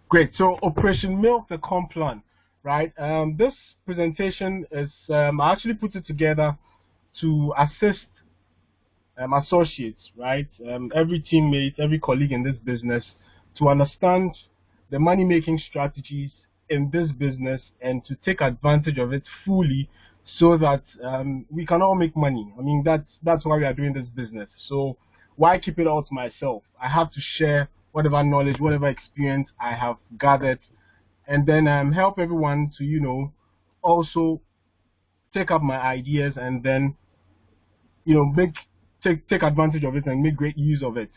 Great. So Operation MiLK, the COMPLAN, right? This presentation is I actually put it together to assist associates, right? Every teammate, every colleague in this business to understand the money making strategies in this business and to take advantage of it fully so that we can all make money. I mean, that's why we are doing this business. So why keep it all to myself? I have to share whatever knowledge, whatever experience I have gathered, and then help everyone to, also take up my ideas and then make take advantage of it and make great use of it.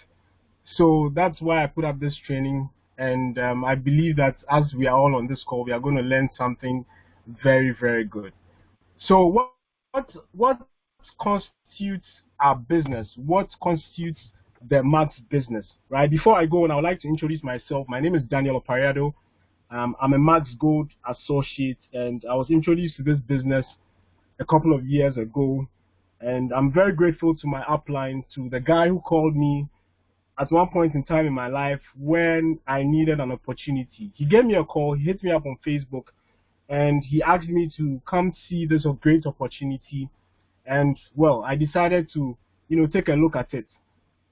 So that's why I put up this training, and I believe that as we are all on this call, we are going to learn something very, very good. So what constitutes our business? What constitutes the Max business, right? Before I go on, I would like to introduce myself. My name is Daniel Opare-Addo. I'm a Max Gold associate, and I was introduced to this business a couple of years ago, and I'm very grateful to my upline, to the guy who called me at one point in time in my life when I needed an opportunity. He gave me a call, he hit me up on Facebook, and he asked me to come see this great opportunity. And well, I decided to, take a look at it.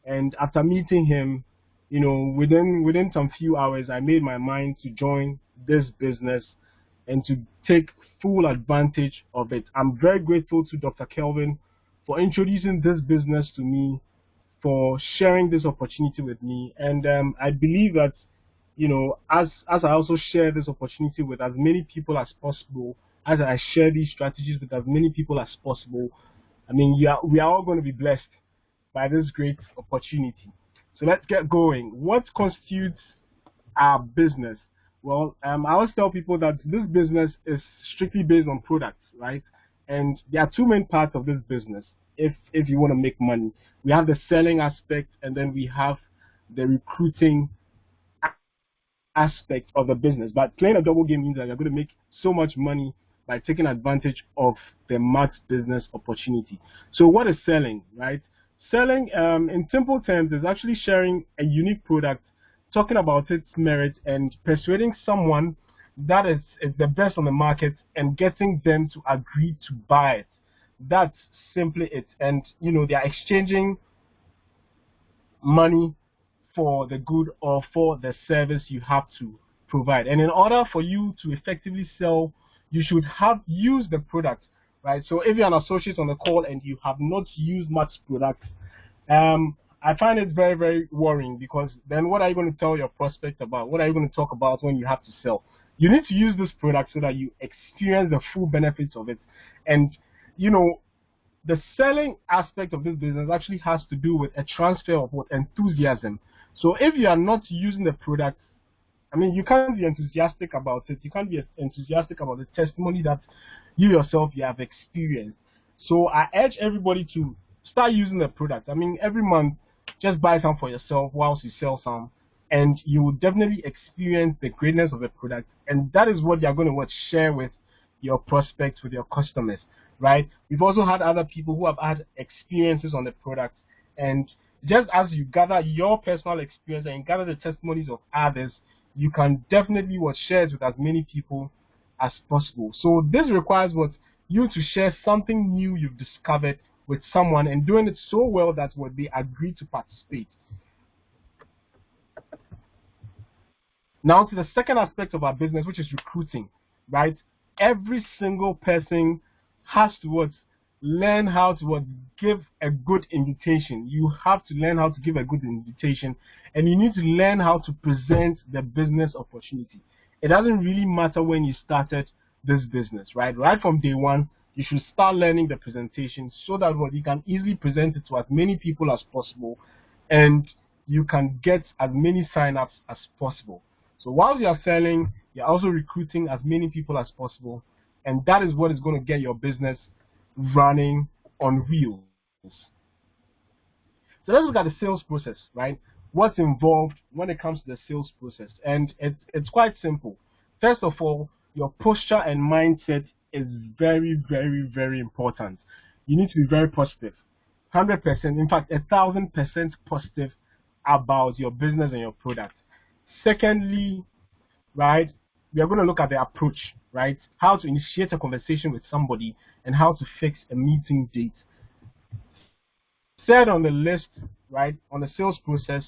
And after meeting him, within some few hours, I made my mind to join this business and to take full advantage of it. I'm very grateful to Dr. Kelvin for introducing this business to me, for sharing this opportunity with me. And I believe that, as I also share this opportunity with as many people as possible, as I share these strategies with as many people as possible, I mean, we are all going to be blessed by this great opportunity. So let's get going. What constitutes our business? Well, I always tell people that this business is strictly based on products, right? And there are two main parts of this business. If you want to make money, we have the selling aspect, and then we have the recruiting aspect of the business. But playing a double game means that you're going to make so much money by taking advantage of the Max business opportunity. So what is selling, right? Selling, in simple terms, is actually sharing a unique product, talking about its merit, and persuading someone that is the best on the market and getting them to agree to buy it. That's simply it. And, they are exchanging money for the good or for the service you have to provide. And in order for you to effectively sell, you should have used the product, right? So if you're an associate on the call and you have not used much product, I find it very, very worrying, because then what are you going to tell your prospect about? What are you going to talk about when you have to sell? You need to use this product so that you experience the full benefits of it. And, the selling aspect of this business actually has to do with a transfer of what? Enthusiasm. So if you are not using the product, I mean, you can't be enthusiastic about it. You can't be enthusiastic about the testimony that you have experienced. So I urge everybody to start using the product. I mean, every month, just buy some for yourself whilst you sell some, and you will definitely experience the greatness of the product. And that is what you're going to share with your prospects, with your customers, right? We've also had other people who have had experiences on the product, and just as you gather your personal experience and gather the testimonies of others, you can definitely share it with as many people as possible. So this requires you to share something new you've discovered with someone, and doing it so well that they agree to participate. Now to the second aspect of our business, which is recruiting, right? Every single person has to learn how to give a good invitation. You have to learn how to give a good invitation, and you need to learn how to present the business opportunity. It doesn't really matter when you started this business, right? Right from day one, you should start learning the presentation so that you can easily present it to as many people as possible, and you can get as many sign-ups as possible. So while you are selling, you're also recruiting as many people as possible, and that is what is going to get your business running on wheels. So let's look at the sales process, right? What's involved when it comes to the sales process? And it's quite simple. First of all, your posture and mindset is very, very, very important. You need to be very positive, 100%, in fact, 1,000% positive about your business and your product. Secondly, right, we are going to look at the approach, right? How to initiate a conversation with somebody and how to fix a meeting date. Third on the list, right, on the sales process,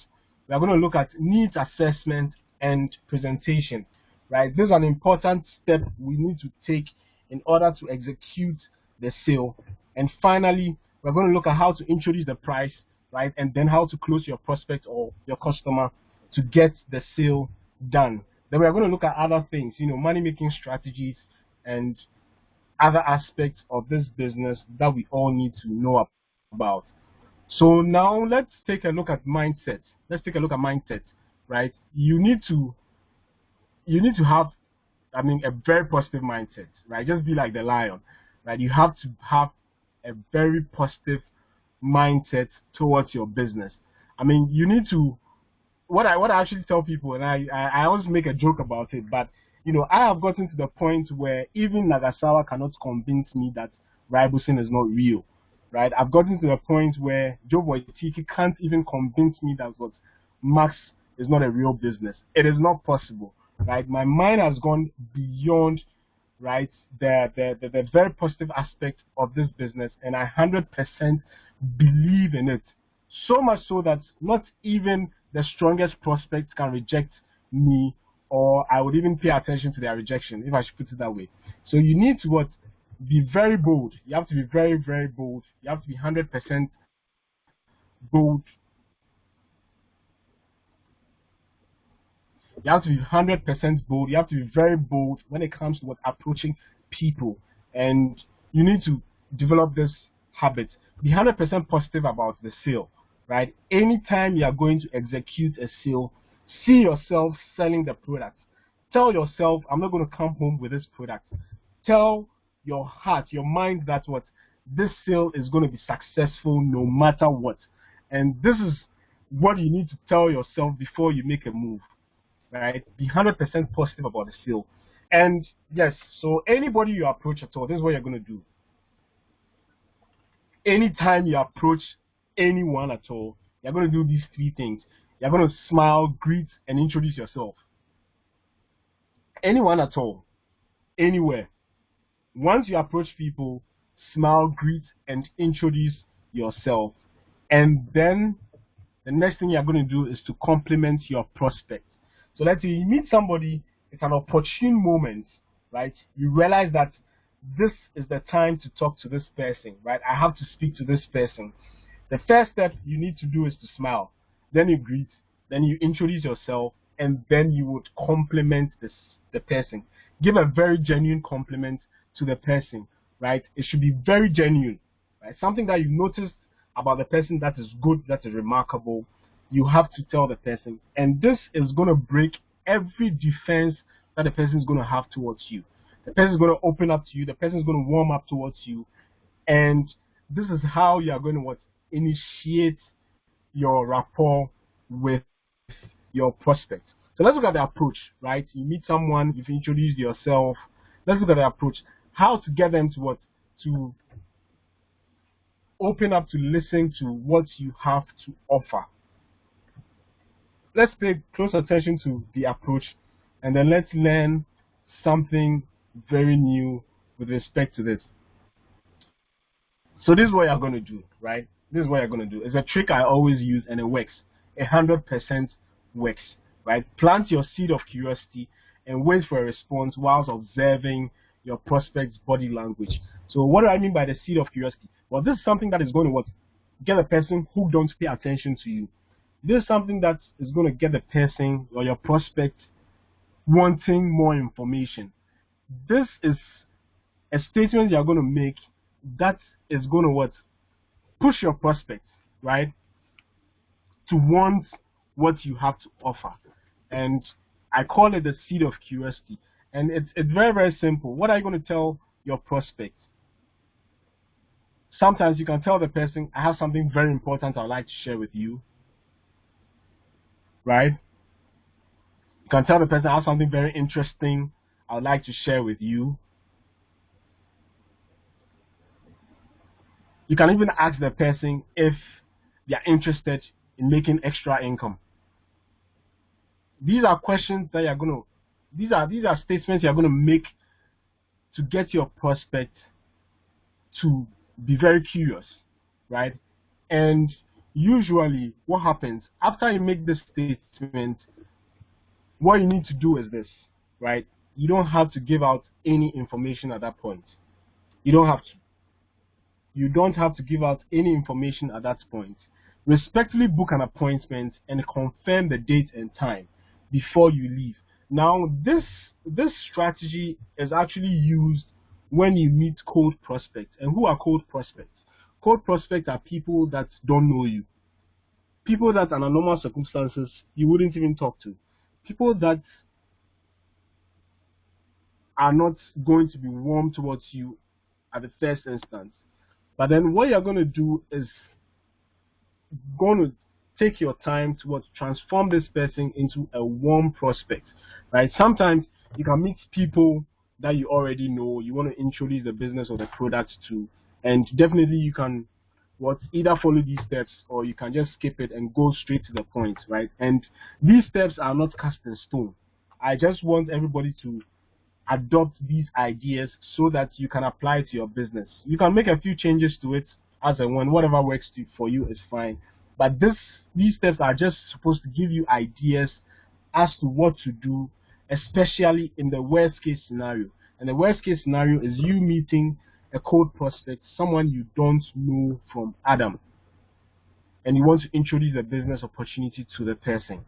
we are going to look at needs assessment and presentation, right? This is an important step we need to take in order to execute the sale. And finally, we're going to look at how to introduce the price, right, and then how to close your prospect or your customer to get the sale done. Then we're going to look at other things, money making strategies and other aspects of this business that we all need to know about. So now let's take a look at mindset. Let's take a look at mindset, right? You need to have, a very positive mindset, right? Just be like the lion, right? You have to have a very positive mindset towards your business. You need to, what I actually tell people, and I always make a joke about it, but I have gotten to the point where even Nagasawa cannot convince me that ribosine is not real, right? I've gotten to the point where Joe Boitiki can't even convince me that what Max is not a real business. It is not possible, right? My mind has gone beyond, right, the very positive aspect of this business, and I 100% believe in it. So much so that not even the strongest prospects can reject me, or I would even pay attention to their rejection, if I should put it that way. So you need to be very bold. You have to be very, very bold. You have to be 100% bold. You have to be 100% bold. You have to be very bold when it comes to approaching people. And you need to develop this habit. Be 100% positive about the sale, right? Anytime you are going to execute a sale, see yourself selling the product. Tell yourself, I'm not going to come home with this product. Tell your heart, your mind that this sale is going to be successful no matter what. And this is what you need to tell yourself before you make a move, right? Be 100% positive about the sale. And yes, so anybody you approach at all, this is what you're going to do. Anytime you approach anyone at all, you're going to do these three things. You're going to smile, greet, and introduce yourself. Anyone at all, anywhere. Once you approach people, smile, greet, and introduce yourself. And then the next thing you're going to do is to compliment your prospect. So let's say you meet somebody, it's an opportune moment, right? You realize that this is the time to talk to this person, right? I have to speak to this person. The first step you need to do is to smile. Then you greet, then you introduce yourself, and then you would compliment the person. Give a very genuine compliment to the person, right? It should be very genuine, right? Something that you noticed about the person that is good, that is remarkable, you have to tell the person. And this is going to break every defense that the person is going to have towards you. The person is going to open up to you. The person is going to warm up towards you. And this is how you are going to initiate your rapport with your prospect. So let's look at the approach, right? You meet someone, you've introduced yourself. Let's look at the approach. How to get them to to open up to listen to what you have to offer. Let's pay close attention to the approach, and then let's learn something very new with respect to this. So this is what you're going to do, right? This is what you're going to do. It's a trick I always use, and it works. 100% works, right? Plant your seed of curiosity and wait for a response whilst observing your prospect's body language. So what do I mean by the seed of curiosity? Well, this is something that is going to get a person who don't pay attention to you. This is something that is going to get the person or your prospect wanting more information. This is a statement you're going to make that is going to push your prospect, right, to want what you have to offer. And I call it the seed of curiosity. And it's very, very simple. What are you going to tell your prospect? Sometimes you can tell the person, I have something very important I'd like to share with you, right? You can tell the person, I have something very interesting I'd like to share with you. You can even ask the person if they're interested in making extra income. These are questions that you're going to These are statements you're going to make to get your prospect to be very curious, right? And usually what happens after you make this statement, what you need to do is this, right? You don't have to give out any information at that point. You don't have to. You don't have to give out any information at that point. Respectfully book an appointment and confirm the date and time before you leave. Now, this strategy is actually used when you meet cold prospects. And who are cold prospects? Cold prospects are people that don't know you. People that under normal circumstances you wouldn't even talk to. People that are not going to be warm towards you at the first instance. But then what you're going to do is going to take your time to transform this person into a warm prospect, right? Sometimes you can meet people that you already know, you want to introduce the business or the product to, and definitely you can either follow these steps or you can just skip it and go straight to the point, right? And these steps are not cast in stone. I just want everybody to adopt these ideas so that you can apply it to your business. You can make a few changes to it as and when, whatever works for you is fine. But these steps are just supposed to give you ideas as to what to do, especially in the worst case scenario. And the worst case scenario is you meeting a cold prospect, someone you don't know from Adam, and you want to introduce a business opportunity to the person.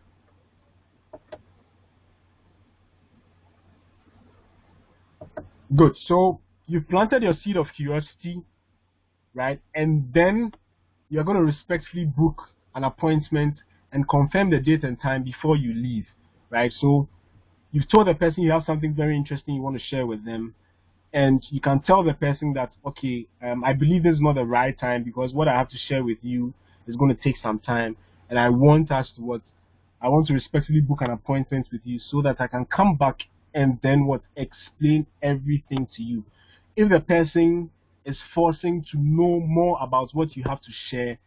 Good. So you've planted your seed of curiosity, right? And then you're going to respectfully book an appointment and confirm the date and time before you leave, right? So you've told the person you have something very interesting you want to share with them, and you can tell the person that, okay, I believe this is not the right time because what I have to share with you is going to take some time, and I want to respectfully book an appointment with you so that I can come back and then explain everything to you. If the person is forcing to know more about what you have to share,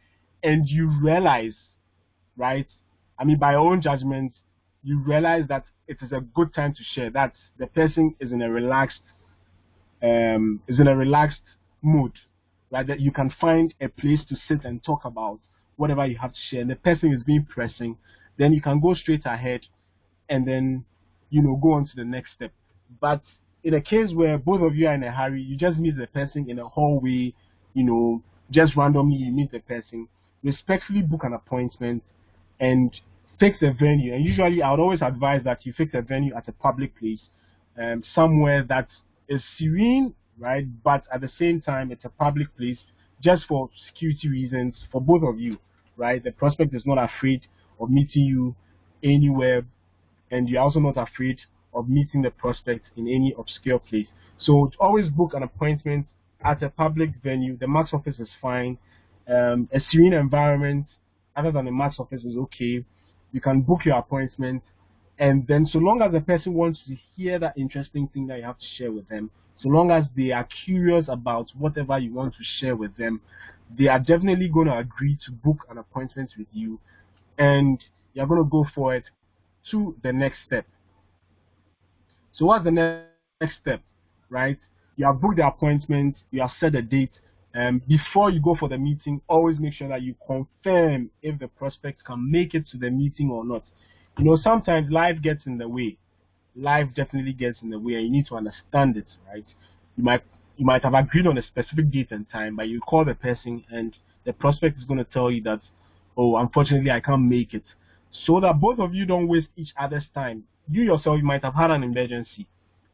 and you realize, right, I mean, by your own judgment, you realize that it is a good time to share, that the person is in a relaxed mood, right, that you can find a place to sit and talk about whatever you have to share, and the person is being pressing, then you can go straight ahead and then go on to the next step. But in a case where both of you are in a hurry, you just meet the person in a hallway, just randomly you meet the person, respectfully book an appointment and fix a venue. And usually I would always advise that you fix a venue at a public place, somewhere that is serene, right? But at the same time, it's a public place just for security reasons for both of you, right? The prospect is not afraid of meeting you anywhere, and you're also not afraid of meeting the prospect in any obscure place. So always book an appointment at a public venue. The max office is fine. A serene environment other than the max office is okay. You can book your appointment, and then so long as the person wants to hear that interesting thing that you have to share with them, so long as they are curious about whatever you want to share with them, they are definitely going to agree to book an appointment with you, and you're going to go forward to the next step. So what's the next step, right? You have booked the appointment, you have set a date. Before you go for the meeting, always make sure that you confirm if the prospect can make it to the meeting or not. Sometimes life gets in the way. Life definitely gets in the way, and you need to understand it, right? You might have agreed on a specific date and time, but you call the person and the prospect is going to tell you that, oh, unfortunately I can't make it. So that both of you don't waste each other's time. You yourself, you might have had an emergency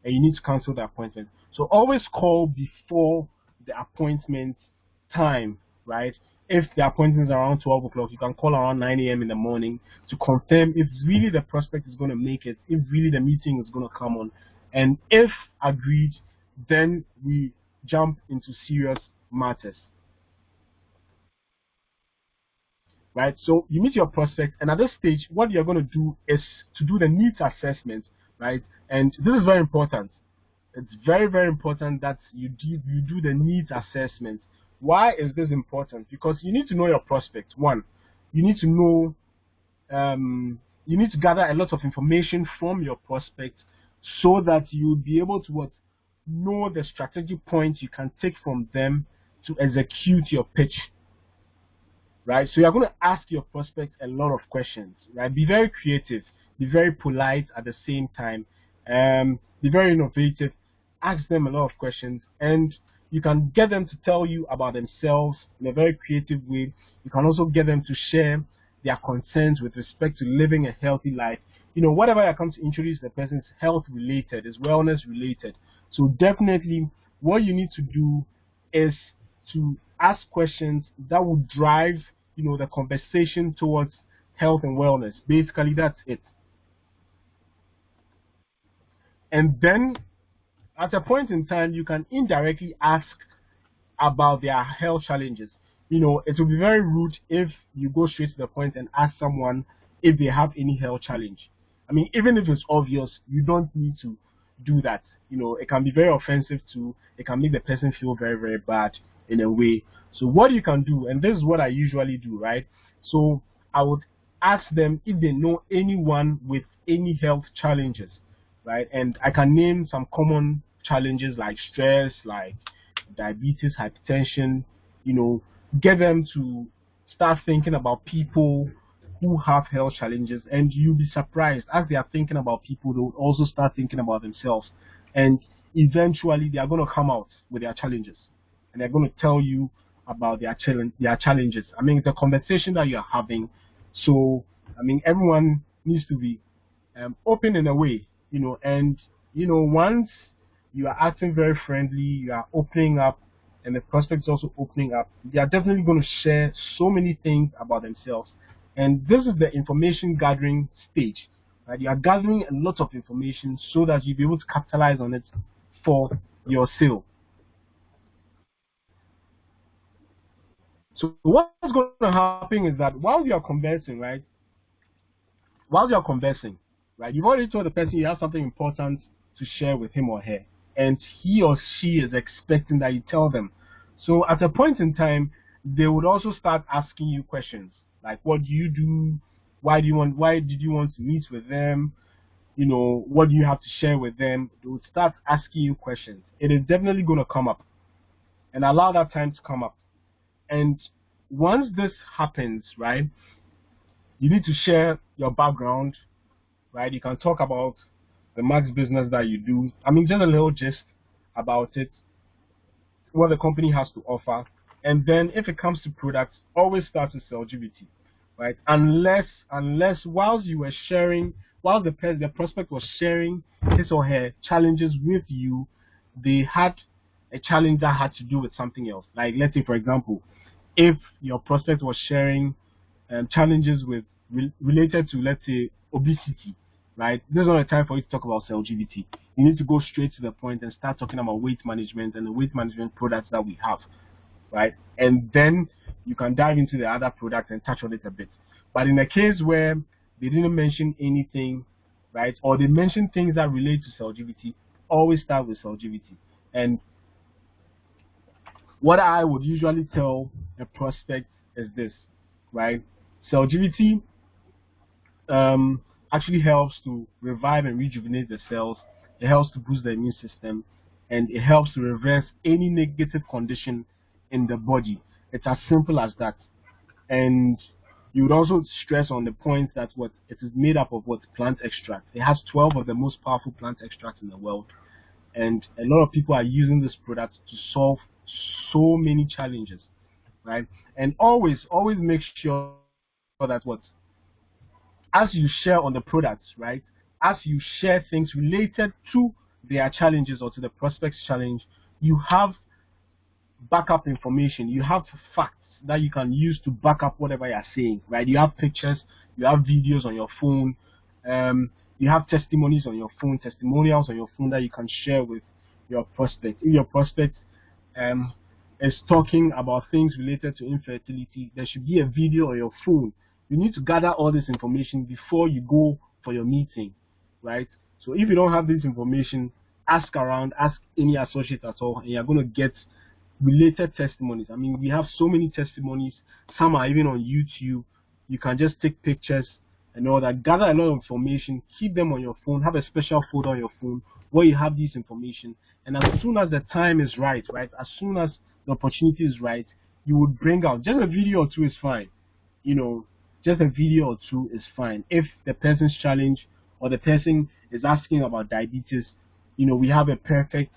and you need to cancel the appointment. So always call before the appointment time, right? If the appointment is around 12 o'clock, you can call around 9 a.m. in the morning to confirm if really the prospect is going to make it, if really the meeting is going to come on. And if agreed, then we jump into serious matters. Right? So you meet your prospect, and at this stage, what you're going to do is to do the needs assessment, right? And this is very important. It's very, very important that you do the needs assessment. Why is this important? Because you need to know your prospect. One, you need to know, you need to gather a lot of information from your prospect so that you'll be able to what know the strategic points you can take from them to execute your pitch, right? So you're going to ask your prospect a lot of questions, right? Be very creative, be very polite at the same time, be very innovative, ask them a lot of questions, and you can get them to tell you about themselves in a very creative way. You can also get them to share their concerns with respect to living a healthy life. You know, whatever I come to introduce the person is health related, is wellness related. So definitely what you need to do is to ask questions that will drive, you know, the conversation towards health and wellness. Basically, that's it. And then at a point in time, you can indirectly ask about their health challenges. You know, it will be very rude if you go straight to the point and ask someone if they have any health challenge. I mean, even if it's obvious, you don't need to do that. You know, it can be very offensive too. It can make the person feel very, very bad in a way. So what you can do, and this is what I usually do, right? So I would ask them if they know anyone with any health challenges, right? And I can name some common challenges like stress, like diabetes, hypertension, you know, get them to start thinking about people who have health challenges, and you'll be surprised as they are thinking about people, they'll also start thinking about themselves, and eventually they are going to come out with their challenges, and they're going to tell you about their challenges. I mean, it's a conversation that you're having, so I mean, everyone needs to be open in a way, you know, and you know, once you are acting very friendly, you are opening up, and the prospect is also opening up, they are definitely going to share so many things about themselves. And this is the information gathering stage. Right? You are gathering a lot of information so that you'll be able to capitalize on it for your sale. So what's going to happen is that while you are conversing, right? While you're conversing, right, you've already told the person you have something important to share with him or her, and he or she is expecting that you tell them. So at a point in time, they would also start asking you questions like, "What do you do? Why do you want? Why did you want to meet with them? You know, what do you have to share with them?" They would start asking you questions. It is definitely going to come up, and allow that time to come up. And once this happens, right, you need to share your background, right? You can talk about the max business that you do. I mean, just a little gist about it, what the company has to offer. And then if it comes to products, always start with LGBT, right? Unless whilst you were sharing, while the prospect was sharing his or her challenges with you, they had a challenge that had to do with something else. Like, let's say, for example, if your prospect was sharing challenges with related to, let's say, obesity, right? This is not a time for you to talk about LGBT. You need to go straight to the point and start talking about weight management and the weight management products that we have, right? And then you can dive into the other products and touch on it a bit. But in a case where they didn't mention anything, right, or they mention things that relate to LGBT, always start with LGBT. And what I would usually tell a prospect is this, right? LGBT actually helps to revive and rejuvenate the cells. It helps to boost the immune system, and it helps to reverse any negative condition in the body. It's as simple as that. And you would also stress on the point that what it is made up of, what plant extract. It has 12 of the most powerful plant extracts in the world, and a lot of people are using this product to solve so many challenges, right? And always make sure that what as you share on the products, right? As you share things related to their challenges or to the prospect's challenge, you have backup information. You have facts that you can use to back up whatever you're saying, right? You have pictures, you have videos on your phone, you have testimonies on your phone, testimonials on your phone that you can share with your prospect. If your prospect is talking about things related to infertility, there should be a video on your phone. You need to gather all this information before you go for your meeting, right? So if you don't have this information, ask around, ask any associate at all, and you're going to get related testimonies. I mean, we have so many testimonies. Some are even on YouTube. You can just take pictures and all that. Gather a lot of information, keep them on your phone, have a special folder on your phone where you have this information. And as soon as the time is right, as soon as the opportunity is right, you would bring out just a video or two is fine. Just a video or two is fine. If the person's challenge or the person is asking about diabetes, we have a perfect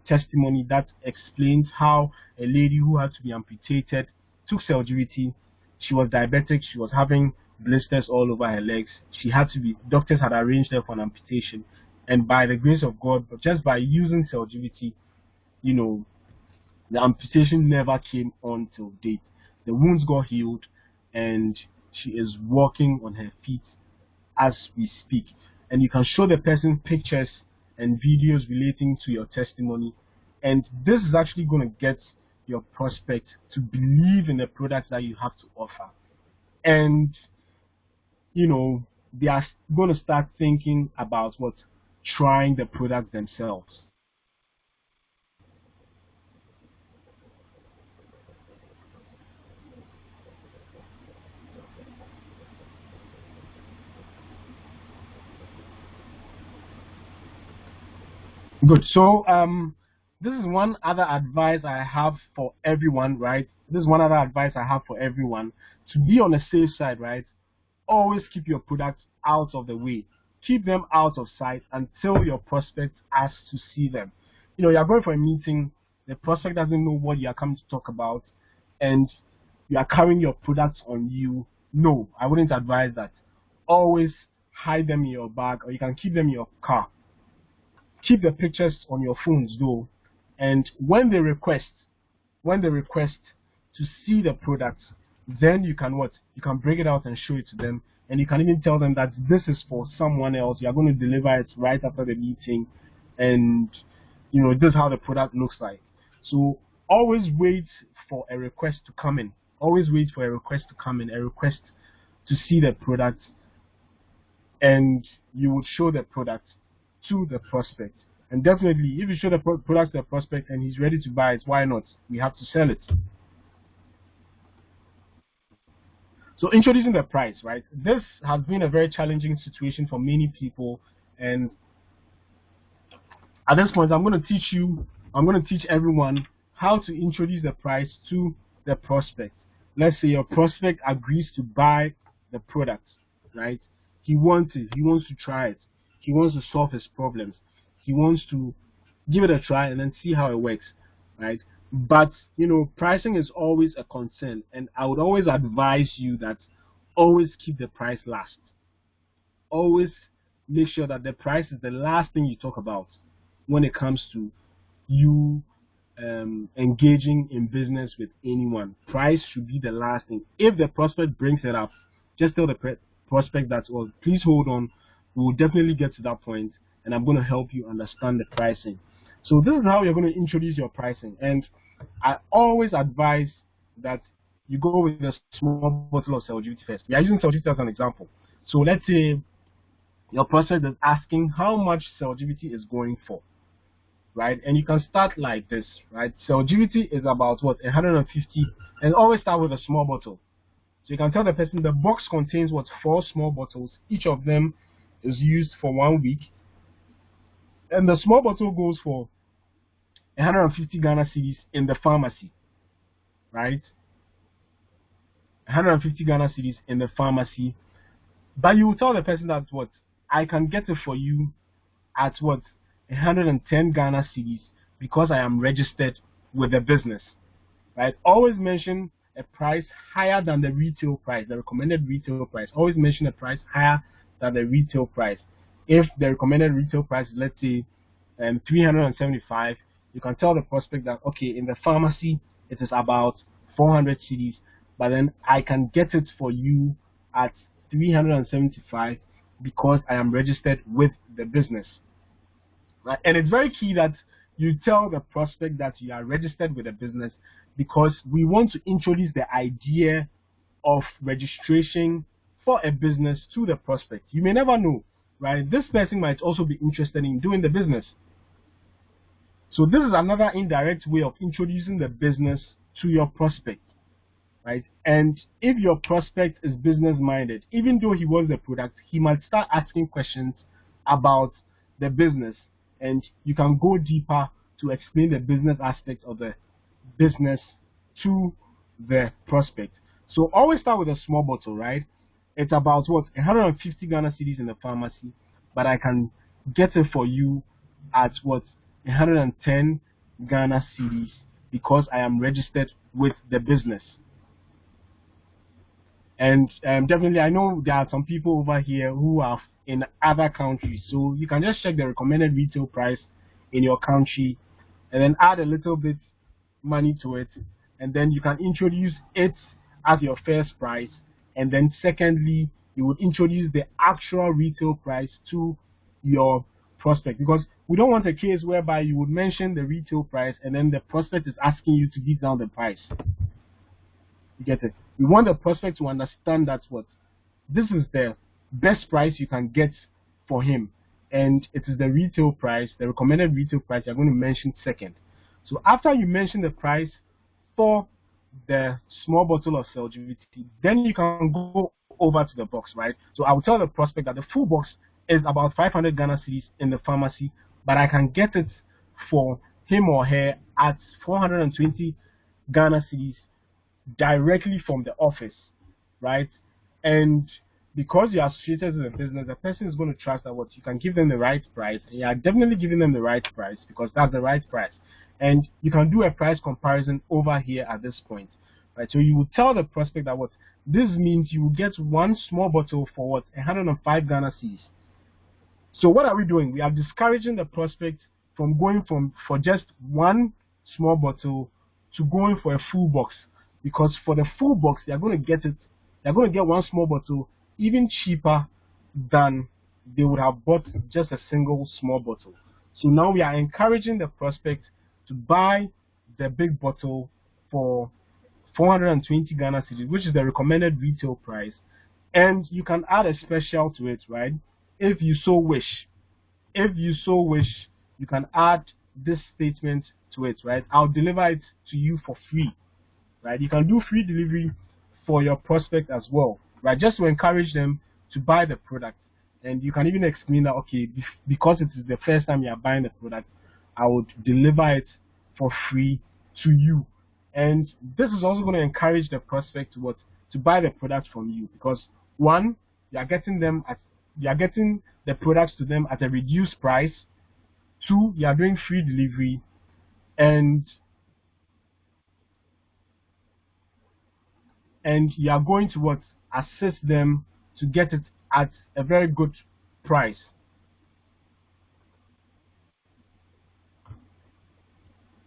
testimony that explains how a lady who had to be amputated took Cellgivity. She was diabetic. She was having blisters all over her legs. Doctors had arranged her for an amputation. And by the grace of God, just by using Cellgivity, the amputation never came on till date. The wounds got healed, and she is walking on her feet as we speak. And you can show the person pictures and videos relating to your testimony. And this is actually going to get your prospect to believe in the product that you have to offer. And, they are going to start thinking about trying the product themselves. Good. So this is one other advice I have for everyone, right? This is one other advice I have for everyone to be on the safe side, right? Always keep your products out of the way. Keep them out of sight until your prospect asks to see them. You're going for a meeting, the prospect doesn't know what you are coming to talk about, and you are carrying your products on you. No, I wouldn't advise that. Always hide them in your bag, or you can keep them in your car. Keep the pictures on your phones though, and when they request to see the product, then you can bring it out and show it to them, and you can even tell them that this is for someone else. You are going to deliver it right after the meeting, and this is how the product looks like. So always wait for a request to come in. Always wait for a request to come in, a request to see the product, and you would show the product to the prospect. And definitely, if you show the product to the prospect and he's ready to buy it, why not? We have to sell it. So introducing the price, right? This has been a very challenging situation for many people, and at this point, I'm going to teach everyone how to introduce the price to the prospect. Let's say your prospect agrees to buy the product, right? He wants it. He wants to try it. He wants to solve his problems. He wants to give it a try and then see how it works, right? But, pricing is always a concern, and I would always advise you that always keep the price last. Always make sure that the price is the last thing you talk about when it comes to you engaging in business with anyone. Price should be the last thing. If the prospect brings it up, just tell the prospect that, well, please hold on. We will definitely get to that point, and I'm going to help you understand the pricing. So this is how you're going to introduce your pricing. And I always advise that you go with a small bottle of Cellgivity first. We are using Cellgivity as an example. So let's say your prospect is asking how much Cellgivity is going for, right? And you can start like this, right? Cellgivity is about 150, and always start with a small bottle. So you can tell the person the box contains 4 small bottles. Each of them is used for 1 week, and the small bottle goes for 150 Ghana cedis in the pharmacy, right? 150 Ghana cedis in the pharmacy. But you will tell the person that I can get it for you at 110 Ghana cedis because I am registered with the business, right? Always mention a price higher than the retail price, the recommended retail price. Always mention a price higher than the retail price. If the recommended retail price is, let's say, 375, you can tell the prospect that, okay, in the pharmacy it is about 400 cedis, but then I can get it for you at 375 because I am registered with the business. Right? And it's very key that you tell the prospect that you are registered with a business, because we want to introduce the idea of registration for a business to the prospect. You may never know, right? This person might also be interested in doing the business. So this is another indirect way of introducing the business to your prospect, right? And if your prospect is business minded, even though he wants the product, he might start asking questions about the business, and you can go deeper to explain the business aspect of the business to the prospect. So always start with a small bottle, right? It's about what, 150 Ghana cedis in the pharmacy, but I can get it for you at what, 110 Ghana cedis because I am registered with the business. And definitely, I know there are some people over here who are in other countries, so you can just check the recommended retail price in your country, and then add a little bit money to it, and then you can introduce it as your first price, and then secondly, you would introduce the actual retail price to your prospect, because we don't want a case whereby you would mention the retail price and then the prospect is asking you to give down the price. You get it? We want the prospect to understand that what this is the best price you can get for him, and it is the retail price, the recommended retail price you're going to mention second. So after you mention the price for the small bottle of Celgivity, then you can go over to the box, right? So I will tell the prospect that the full box is about 500 Ghana cedis in the pharmacy, but I can get it for him or her at 420 Ghana cedis directly from the office, right? And because you're associated with the business, the person is going to trust that what you can give them the right price, and you are definitely giving them the right price because that's the right price. And you can do a price comparison over here at this point, right? So you will tell the prospect that what this means you will get one small bottle for what, 105 Ghana cedis. So what are we doing? We are discouraging the prospect from going for just one small bottle to going for a full box, because for the full box they're going to get one small bottle even cheaper than they would have bought just a single small bottle. So now we are encouraging the prospect to buy the big bottle for 420 Ghana cedis, which is the recommended retail price, and you can add a special to it, right? If you so wish. If you so wish, you can add this statement to it, right? I'll deliver it to you for free, right? You can do free delivery for your prospect as well, right? Just to encourage them to buy the product. And you can even explain that, okay, because it is the first time you are buying the product, I would deliver it for free to you. And this is also going to encourage the prospect to buy the product from you, because one, you are getting the products to them at a reduced price. Two, you are doing free delivery, and you are going to assist them to get it at a very good price.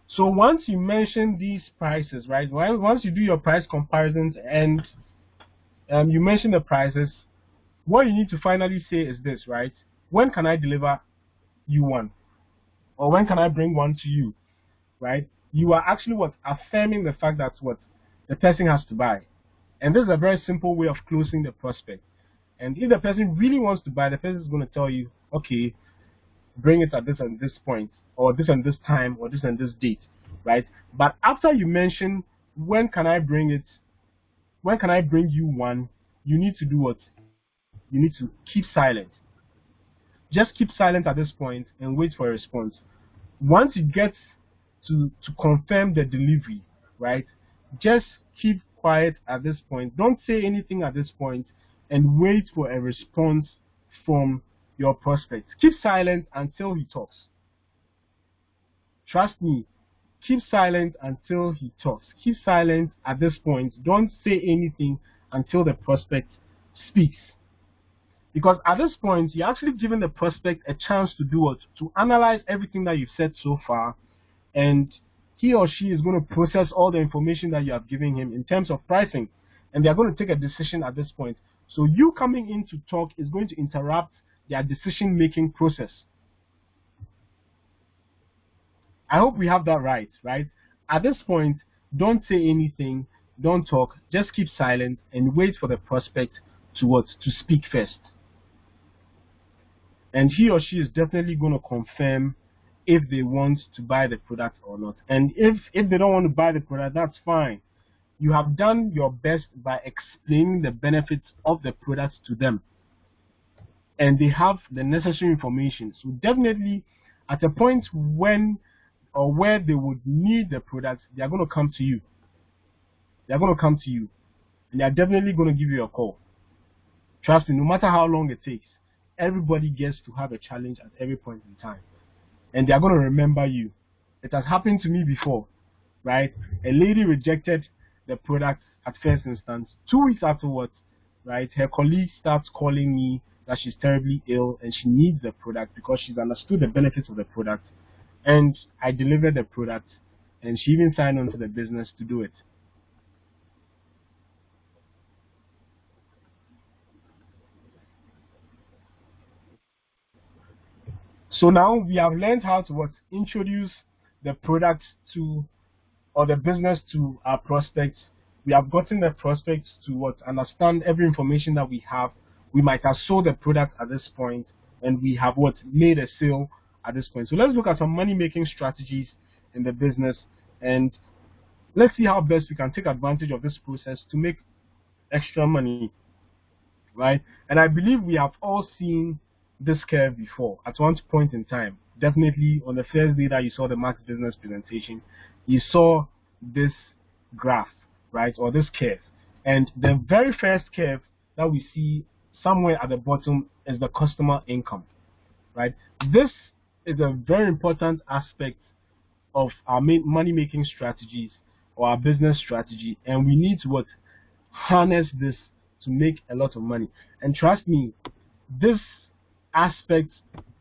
So once you mention these prices, right? Once you do your price comparisons and you mention the prices, what you need to finally say is this, right? When can I deliver you one? Or when can I bring one to you, right? You are actually affirming the fact that the person has to buy. And this is a very simple way of closing the prospect. And if the person really wants to buy, the person is going to tell you, okay, bring it at this and this point, or this and this time, or this and this date, right? But after you mention when can I bring you one, you need to do what? You need to keep silent. Just keep silent at this point and wait for a response. Once you get to confirm the delivery, right? Just keep quiet at this point. Don't say anything at this point and wait for a response from your prospect. Keep silent until he talks. Trust me, keep silent until he talks. Keep silent at this point. Don't say anything until the prospect speaks. Because at this point, you're actually giving the prospect a chance to do what? To analyze everything that you've said so far, and he or she is going to process all the information that you have given him in terms of pricing, and they're going to take a decision at this point. So you coming in to talk is going to interrupt their decision-making process. I hope we have that right? At this point, don't say anything, don't talk, just keep silent and wait for the prospect to speak first. And he or she is definitely going to confirm if they want to buy the product or not. And if they don't want to buy the product, that's fine. you have done your best by explaining the benefits of the product to them, and they have the necessary information. So definitely at a point when or where they would need the product, they are going to come to you. They are going to come to you, and they are definitely going to give you a call. Trust me, no matter how long it takes, everybody gets to have a challenge at every point in time, and they are going to remember you. It has happened to me before, right? A lady rejected the product at first instance. 2 weeks afterwards, right, her colleague starts calling me that she's terribly ill and she needs the product because she's understood the benefits of the product, and I delivered the product, and she even signed on to the business to do it. So now we have learned how to introduce the product to or the business to our prospects. We have gotten the prospects to understand every information that we have. We might have sold the product at this point, and we have made a sale at this point. So let's look at some money making strategies in the business, and let's see how best we can take advantage of this process to make extra money, right? And I believe we have all seen this curve before at one point in time. Definitely on the first day that you saw the Max Business presentation, you saw this graph, right, or this curve. And the very first curve that we see somewhere at the bottom is the customer income, right? This is a very important aspect of our money making strategies or our business strategy, and we need to harness this to make a lot of money. And trust me, this aspect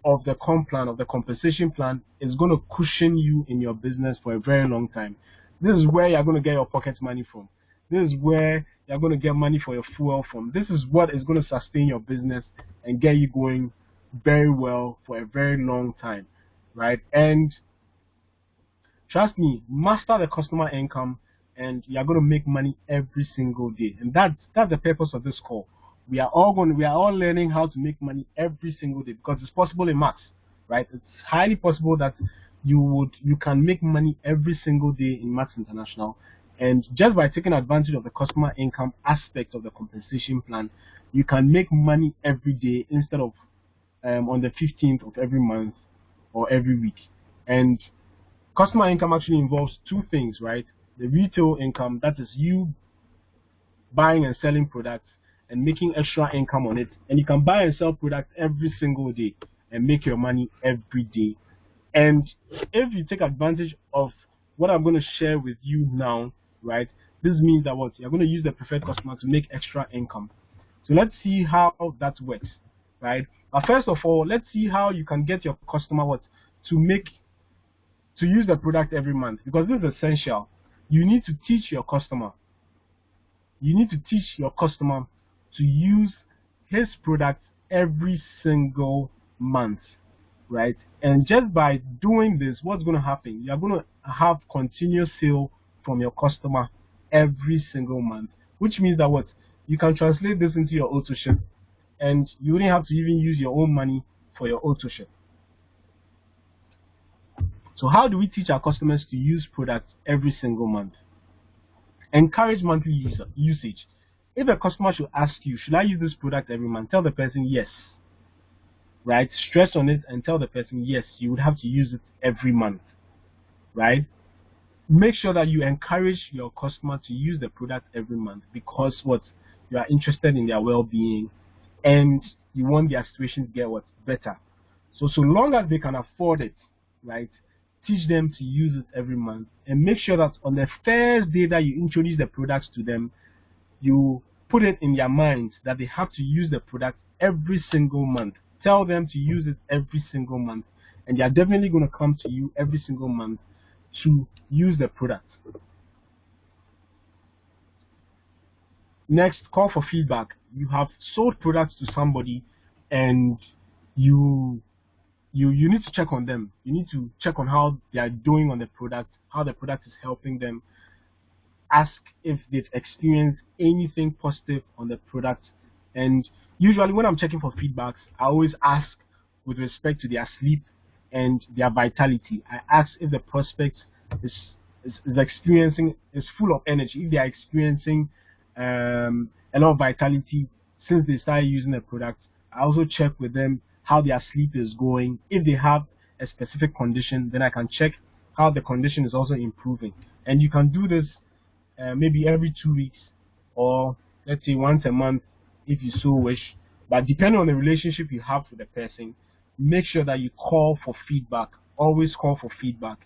of the plan, of the compensation plan, is going to cushion you in your business for a very long time. This is where you're going to get your pocket money from. This is where you're going to get money for your fuel from. This is what is going to sustain your business and get you going very well for a very long time, right? And trust me, master the customer income, and you're going to make money every single day. And that's the purpose of this call. We are all learning how to make money every single day, because it's possible in Max, right? It's highly possible that you can make money every single day in Max International. And just by taking advantage of the customer income aspect of the compensation plan, you can make money every day instead of on the 15th of every month or every week. And customer income actually involves two things, right? The retail income, that is you buying and selling products and making extra income on it. And you can buy and sell products every single day and make your money every day. And if you take advantage of what I'm going to share with you now, right, this means that you're going to use the preferred customer to make extra income. So let's see how that works, right? But first of all, let's see how you can get your customer to use the product every month, because this is essential. You need to teach your customer. You need to teach your customer to use his product every single month, right? And just by doing this, what's going to happen? You're going to have continuous sale from your customer every single month, which means that you can translate this into your auto ship, and you wouldn't have to even use your own money for your auto ship. So how do we teach our customers to use products every single month? Encourage monthly usage. If a customer should ask you, should I use this product every month? Tell the person yes, right? Stress on it and tell the person yes, you would have to use it every month, right? Make sure that you encourage your customer to use the product every month, because you are interested in their well-being and you want their situation to get better. So long as they can afford it, right? Teach them to use it every month, and make sure that on the first day that you introduce the products to them, you put it in their minds that they have to use the product every single month. Tell them to use it every single month, and they are definitely going to come to you every single month to use the product. Next, call for feedback. You have sold products to somebody, and you need to check on them. You need to check on how they are doing on the product, how the product is helping them. Ask if they've experienced anything positive on the product. And usually when I'm checking for feedbacks, I always ask with respect to their sleep and their vitality. I ask if the prospect is is full of energy, if they are experiencing a lot of vitality since they started using the product, I also check with them how their sleep is going. If they have a specific condition, then I can check how the condition is also improving. And you can do this maybe every 2 weeks, or let's say once a month if you so wish. But depending on the relationship you have with the person, make sure that you call for feedback. Always call for feedback.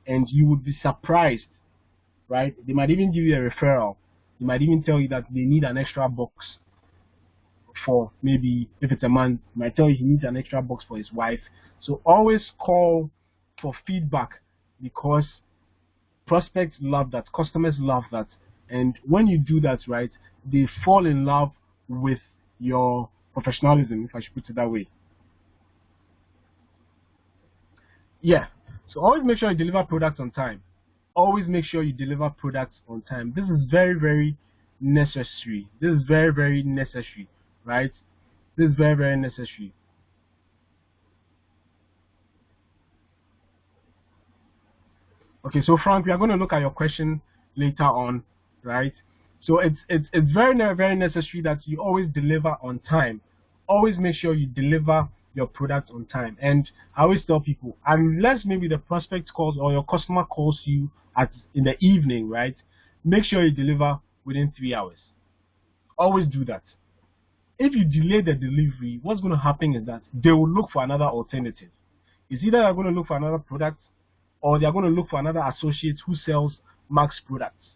And you would be surprised, right? They might even give you a referral. They might even tell you that they need an extra box for, maybe if it's a man, he might tell you he needs an extra box for his wife. So always call for feedback, because prospects love that, customers love that. And when you do that, right, they fall in love with your professionalism, if I should put it that way. Yeah. So always make sure you deliver products on time. Always make sure you deliver products on time. This is very, very necessary. This is very, very necessary, right? This is very, very necessary. Okay, so Frank, we are going to look at your question later on, right? So it's very, very necessary that you always deliver on time. Always make sure you deliver your product on time. And I always tell people, unless maybe the prospect calls or your customer calls you in the evening, right? Make sure you deliver within 3 hours. Always do that. If you delay the delivery, what's going to happen is that they will look for another alternative. It's either they're going to look for another product, or they're going to look for another associate who sells Max products.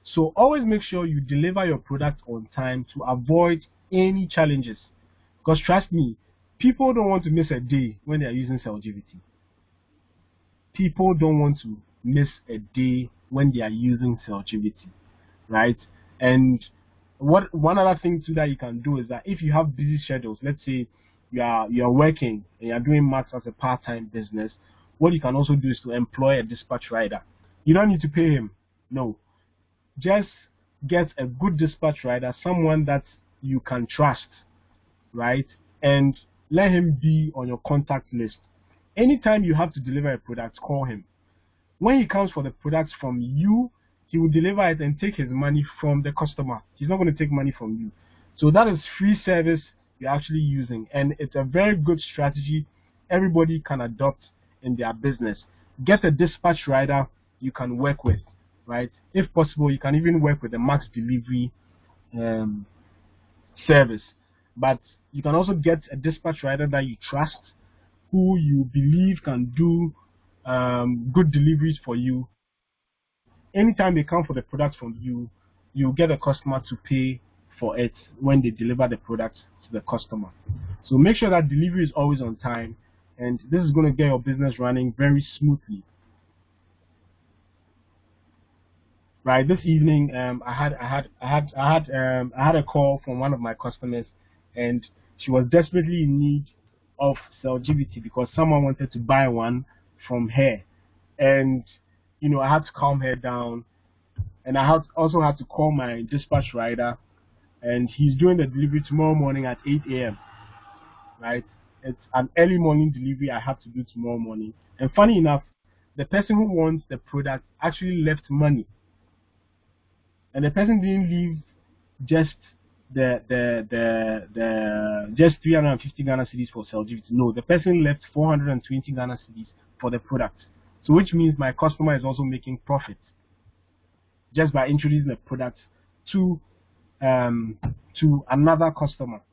So always make sure you deliver your product on time to avoid any challenges. Because trust me, people don't want to miss a day when they're using Celgivity. People don't want to miss a day when they are using Celgivity, right? And one other thing too that you can do is that if you have busy schedules, let's say you're working and you're doing Max as a part-time business, what you can also do is to employ a dispatch rider. You don't need to pay him. No. Just get a good dispatch rider, someone that you can trust, right? And let him be on your contact list. Anytime you have to deliver a product, call him. When he comes for the products from you, he will deliver it and take his money from the customer. He's not going to take money from you. So that is free service you're actually using. And it's a very good strategy everybody can adopt in their business. Get a dispatch rider you can work with, right? If possible, you can even work with a Max delivery service. But you can also get a dispatch rider that you trust, who you believe can do good deliveries for you. Anytime they come for the product from you, you get a customer to pay for it when they deliver the product to the customer. So make sure that delivery is always on time, and this is going to get your business running very smoothly. Right, this evening, I had a call from one of my customers, and she was desperately in need of Celgivity because someone wanted to buy one from her, and I had to calm her down, and I also had to call my dispatch rider, and he's doing the delivery tomorrow morning at 8 a.m. Right, it's an early morning delivery I have to do tomorrow morning, and funny enough, the person who wants the product actually left money. And the person didn't leave just just 350 Ghana cedis for Celgivity. No, the person left 420 Ghana cedis for the product. So which means my customer is also making profit just by introducing the product to another customer,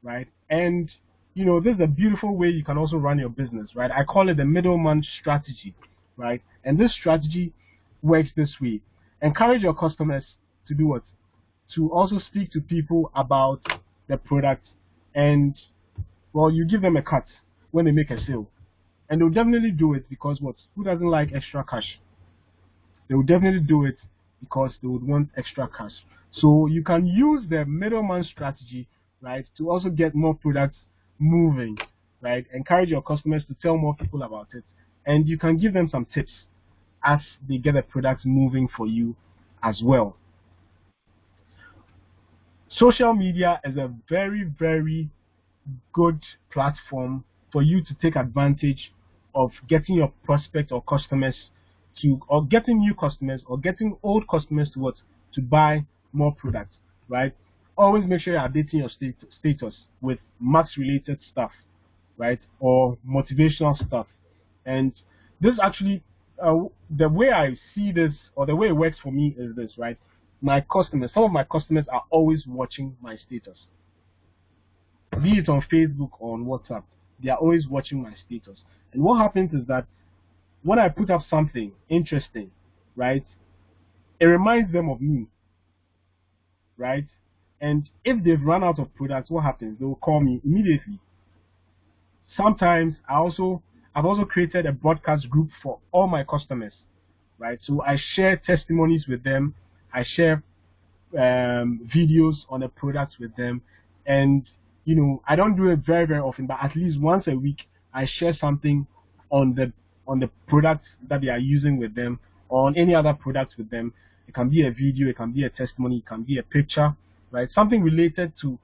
right? And this is a beautiful way you can also run your business, right? I call it the middleman strategy, right? And this strategy works this way. Encourage your customers to do what? To also speak to people about the product, and you give them a cut when they make a sale. And they'll definitely do it because what? Who doesn't like extra cash? They will definitely do it because they would want extra cash. So you can use the middleman strategy, right, to also get more products moving, right? Encourage your customers to tell more people about it. And you can give them some tips as they get the product moving for you as well. Social media is a very, very good platform for you to take advantage of getting your prospects or customers to, or getting new customers, or getting old customers to what, to buy more products, right? Always make sure you're updating your status with max related stuff, right, or motivational stuff. And this actually, the way I see this, or the way it works for me is this, right? My customers, some of my customers are always watching my status, be it on Facebook or on WhatsApp. They are always watching my status. And what happens is that when I put up something interesting, right, it reminds them of me, right? And if they've run out of products, what happens? They will call me immediately. Sometimes I've also created a broadcast group for all my customers, right? So I share testimonies with them. I share videos on the products with them, and I don't do it very often, but at least once a week I share something on the products that they are using with them, or on any other products with them. It can be a video, it can be a testimony, it can be a picture, right? Something related to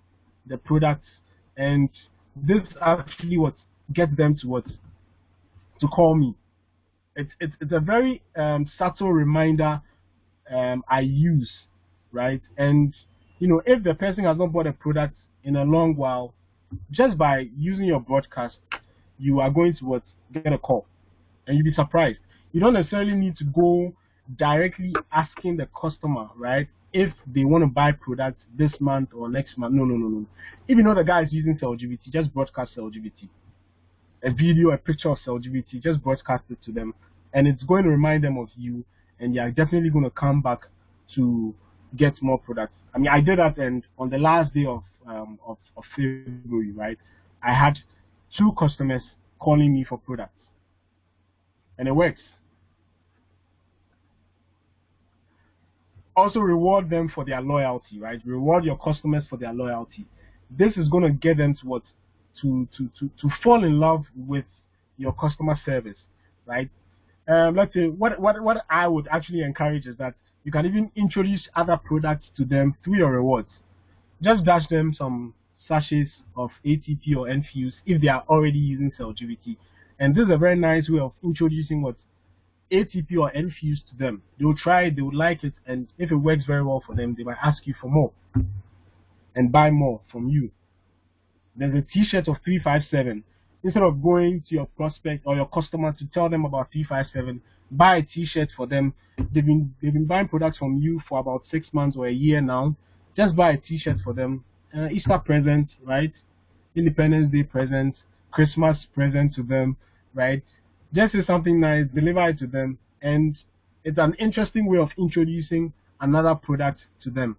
the products. And this actually what gets them to call me. It's a very subtle reminder I use, right? And if the person has not bought a product in a long while, just by using your broadcast, you are going to get a call, and you'll be surprised. You don't necessarily need to go directly asking the customer, right, if they want to buy products this month or next month. No. If you know the guy is using CellGBT, just broadcast CellGBT. A video, a picture of CellGBT, just broadcast it to them, and it's going to remind them of you, and they are definitely going to come back to get more products. I mean, I did that, and on the last day of February, right, I had 2 customers calling me for products, and it works. Also, reward them for their loyalty, right? Reward your customers for their loyalty. This is going to get them to fall in love with your customer service, right? Let's say what I would actually encourage is that you can even introduce other products to them through your rewards. Just dash them some sachets of ATP or NFUs if they are already using CellGBT. And this is a very nice way of introducing ATP or NFUs to them. They will try it, they will like it, and if it works very well for them, they might ask you for more and buy more from you. There's a t-shirt of 357. Instead of going to your prospect or your customer to tell them about 357, buy a t-shirt for them. They've been buying products from you for about 6 months or a year now. Just buy a t-shirt for them. Easter present, right? Independence Day present, Christmas present to them, right? Just say something nice, deliver it to them, and it's an interesting way of introducing another product to them.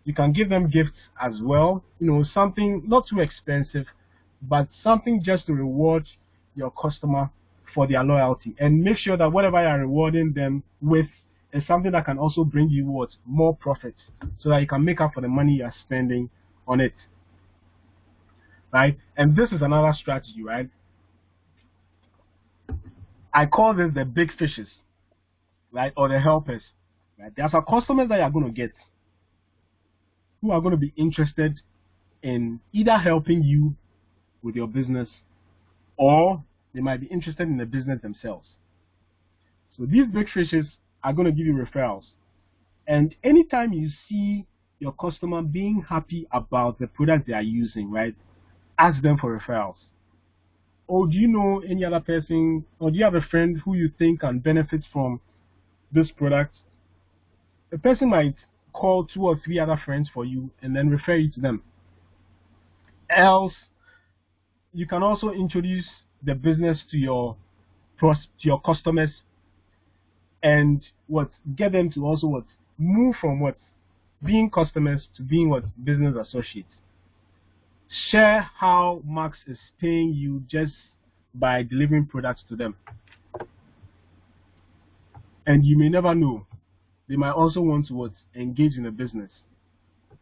You can give them gifts as well, something not too expensive, but something just to reward your customer for their loyalty. And make sure that whatever you're rewarding them with is something that can also bring you more profits, so that you can make up for the money you're spending on it, right? And this is another strategy, right? I call this the big fishes, right, or the helpers, right? There are some customers that you're going to get who are going to be interested in either helping you with your business, or they might be interested in the business themselves. So these big fishes are going to give you referrals. And anytime you see your customer being happy about the product they are using, right, ask them for referrals. Or do you know any other person, or do you have a friend who you think can benefit from this product? The person might call 2 or 3 other friends for you and then refer you to them. Else, you can also introduce the business to your customers, and get them to also move from being customers to being business associates. Share how Max is paying you just by delivering products to them. And you may never know, they might also want to engage in a business,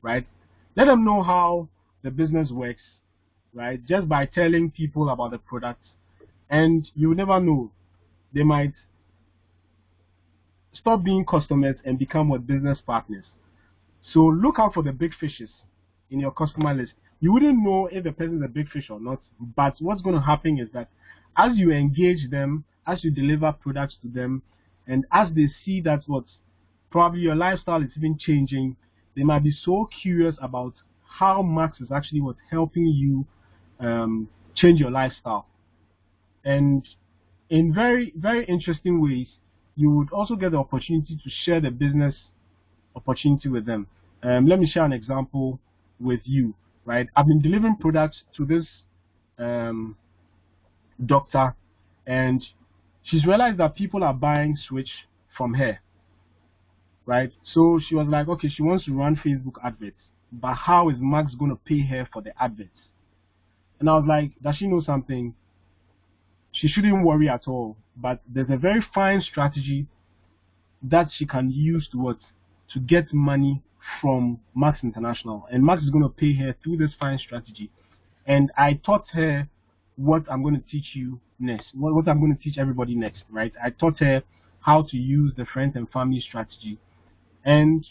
right? Let them know how the business works, right? Just by telling people about the product, and you never know, they might stop being customers and become business partners. So look out for the big fishes in your customer list. You wouldn't know if the person is a big fish or not, but what's going to happen is that as you engage them, as you deliver products to them, And as they see that what probably your lifestyle is even changing, they might be so curious about how Max is actually what helping you change your lifestyle. And in very, very interesting ways, you would also get the opportunity to share the business opportunity with them. Let me share an example with you, right? I've been delivering products to this doctor, and she's realized that people are buying Switch from her, right? So she was like, okay, she wants to run Facebook adverts, but how is Max going to pay her for the adverts? And I was like, does she know something? She shouldn't worry at all, but there's a very fine strategy that she can use to get money from Max International, and Max is going to pay her through this fine strategy. And I taught her what I'm going to teach you next, what I'm going to teach everybody next, right? I taught her how to use the friends and family strategy, and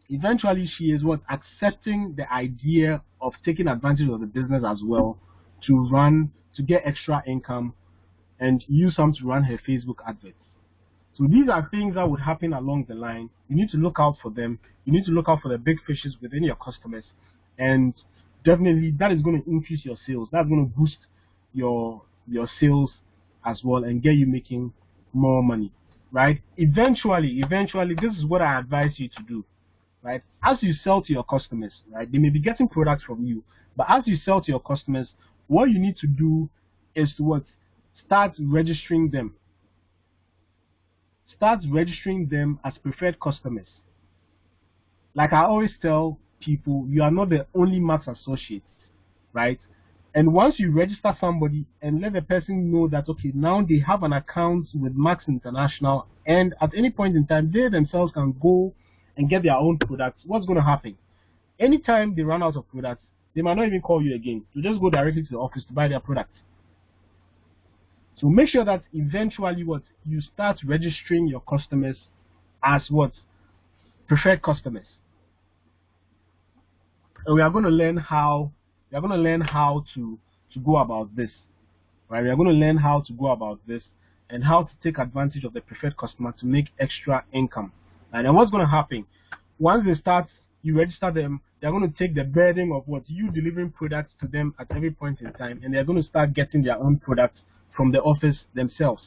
eventually she is accepting the idea of taking advantage of the business as well to get extra income and use some to run her Facebook adverts. So these are things that would happen along the line. You need to look out for them. You need to look out for the big fishes within your customers, and definitely that is going to increase your sales. That's going to boost your sales as well and get you making more money, right? Eventually, this is what I advise you to do, right? As you sell to your customers, right, they may be getting products from you, but as you sell to your customers, what you need to do is to start registering them. Start registering them as preferred customers. Like I always tell people, you are not the only Max associate, right? And once you register somebody and let the person know that, okay, now they have an account with Max International, and at any point in time, they themselves can go and get their own products, what's going to happen? Anytime they run out of products, they might not even call you again. You just go directly to the office to buy their product. So make sure that eventually you start registering your customers as preferred customers. And we are going to learn how to go about this. Right? We are going to learn how to go about this and how to take advantage of the preferred customer to make extra income. And then what's going to happen? Once you register them, they're going to take the burden of you delivering products to them at every point in time, and they're going to start getting their own products from the office themselves,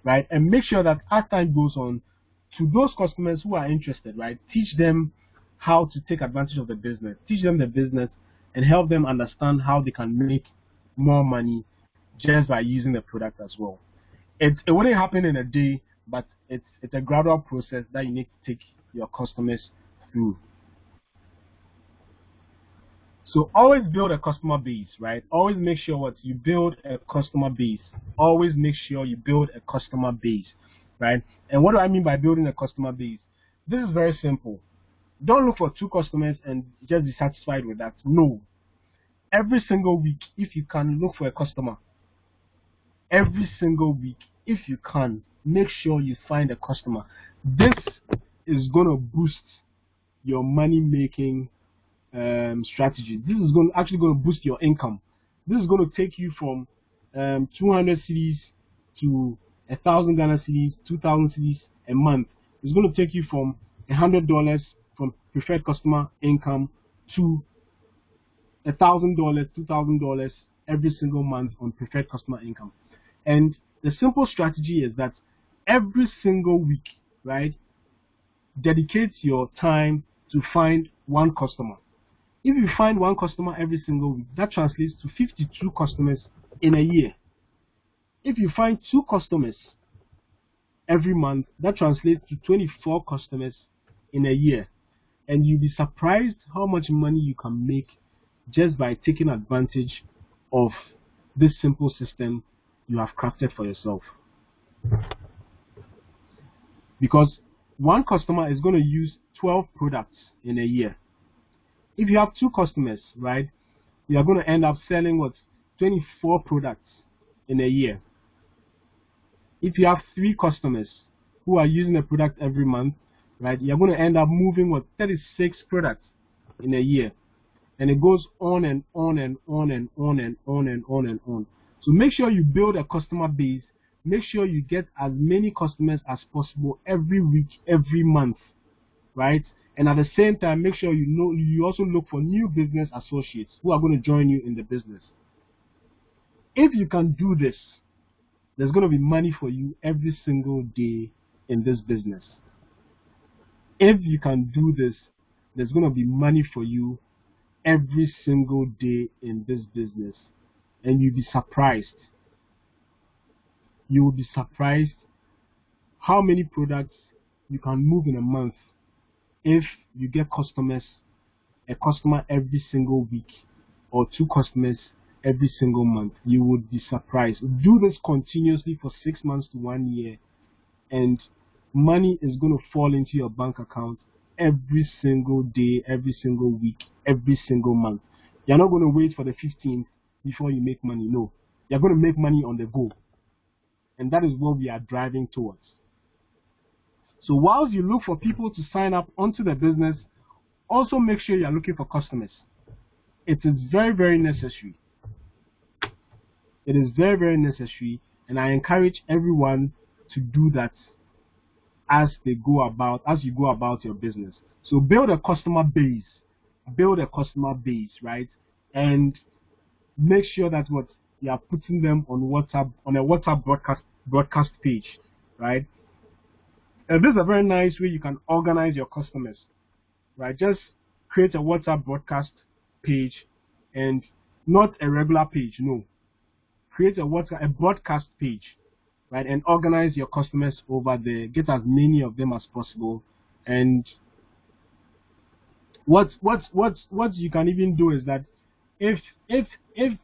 right? And make sure that as time goes on, to those customers who are interested, right, teach them how to take advantage of the business, teach them the business, and help them understand how they can make more money just by using the product as well. It wouldn't happen in a day, but it's a gradual process that you need to take your customers through. So always build a customer base, right? Always make sure you build a customer base. Always make sure you build a customer base, right? And what do I mean by building a customer base? This is very simple. Don't look for 2 customers and just be satisfied with that. No. Every single week, if you can, look for a customer. Every single week, if you can, make sure you find a customer. This is going to boost your money making strategy. This is actually going to boost your income. This is going to take you from 200 cedis to 1,000 Ghana cedis, 2,000 cedis a month. It's going to take you from $100 from preferred customer income to $1,000, $2,000 every single month on preferred customer income. And the simple strategy is that every single week, right, dedicate your time to find 1 customer. If you find 1 customer every single week, that translates to 52 customers in a year. If you find 2 customers every month, that translates to 24 customers in a year. And you'll be surprised how much money you can make just by taking advantage of this simple system you have crafted for yourself. Because 1 customer is going to use 12 products in a year. If you have 2 customers, right, you are going to end up selling 24 products in a year. If you have 3 customers who are using a product every month, right, you're going to end up moving 36 products in a year. And it goes on and on and on and on and on and on and on. So make sure you build a customer base make sure you get as many customers as possible every week, every month, right? And at the same time, make sure you also look for new business associates who are going to join you in the business. If you can do this, there's going to be money for you every single day in this business. If you can do this, there's going to be money for you every single day in this business. And you'll be surprised. You will be surprised how many products you can move in a month if you get a customer every single week or 2 customers every single month. You would be surprised. Do this continuously for 6 months to 1 year, and money is going to fall into your bank account every single day, every single week, every single month. You're not going to wait for the 15th before you make money. No, you're going to make money on the go. And that is what we are driving towards. So whilst you look for people to sign up onto the business, also make sure you're looking for customers. It is very, very necessary. It is very, very necessary, and I encourage everyone to do that as you go about your business. So build a customer base, right? And make sure that what you are putting them on WhatsApp, on a WhatsApp broadcast page, right? And this is a very nice way you can organize your customers, right? Just create a WhatsApp broadcast page, and not a regular page, no. Create a broadcast page, right? And organize your customers over there. Get as many of them as possible. And what you can even do is that if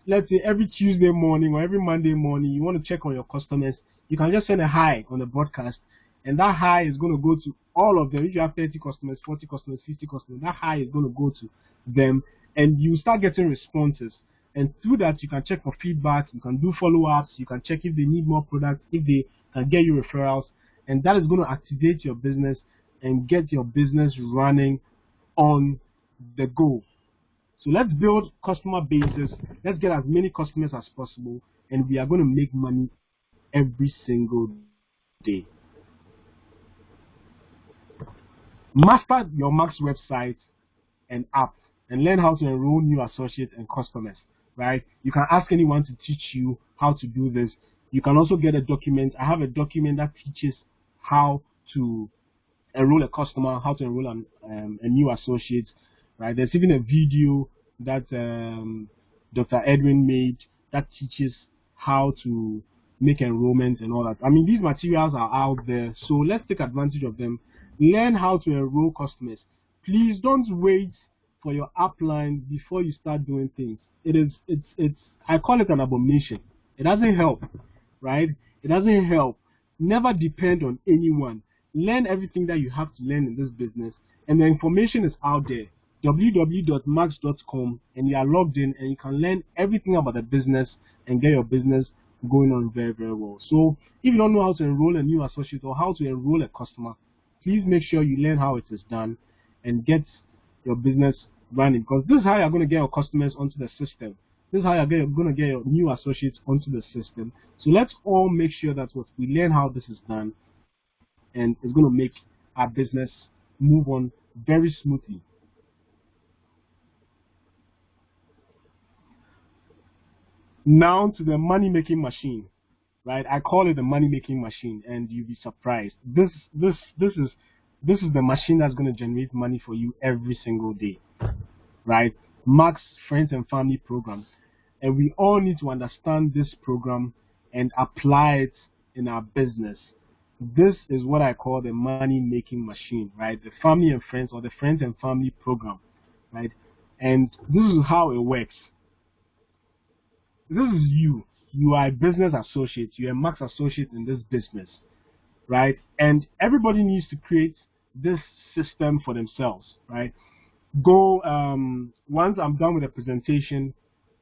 let's say every Tuesday morning or every Monday morning you want to check on your customers, you can just send a hi on the broadcast, and that hi is going to go to all of them. If you have 30 customers, 40 customers, 50 customers, that hi is going to go to them, and you start getting responses. And through that, you can check for feedback, you can do follow-ups, you can check if they need more products, if they can get you referrals, and that is going to activate your business and get your business running on the go. So let's build customer bases, let's get as many customers as possible, and we are going to make money every single day. Master your MiLK website and app, and learn how to enroll new associates and customers, right? You can ask anyone to teach you how to do this. You can also get a document. I have a document that teaches how to enroll a customer, how to enroll a new associate, right? There's even a video that Dr. Edwin made that teaches how to make enrollment and all that. I mean, these materials are out there, so let's take advantage of them. Learn how to enroll customers. Please don't wait for your upline before you start doing things. I call it an abomination. It doesn't help, right? It doesn't help. Never depend on anyone. Learn everything that you have to learn in this business, and the information is out there. www.milk.com, and you are logged in, and you can learn everything about the business and get your business going on very, very well. So if you don't know how to enroll a new associate or how to enroll a customer, please make sure you learn how it is done and get your business running, because this is how you're going to get your customers onto the system. This is how you're going to get your new associates onto the system. So let's all make sure that we learn how this is done, and it's going to make our business move on very smoothly. Now to the money-making machine, right? I call it the money-making machine, and you'll be surprised. This is the machine that's going to generate money for you every single day, right? MiLK's Friends and Family Program, and we all need to understand this program and apply it in our business. This is what I call the money-making machine, right? The Family and Friends, or the Friends and Family Program, right? And this is how it works. This is you. You are a business associate. You're a MiLK associate in this business, right? And everybody needs to create this system for themselves, right? Go, once I'm done with the presentation,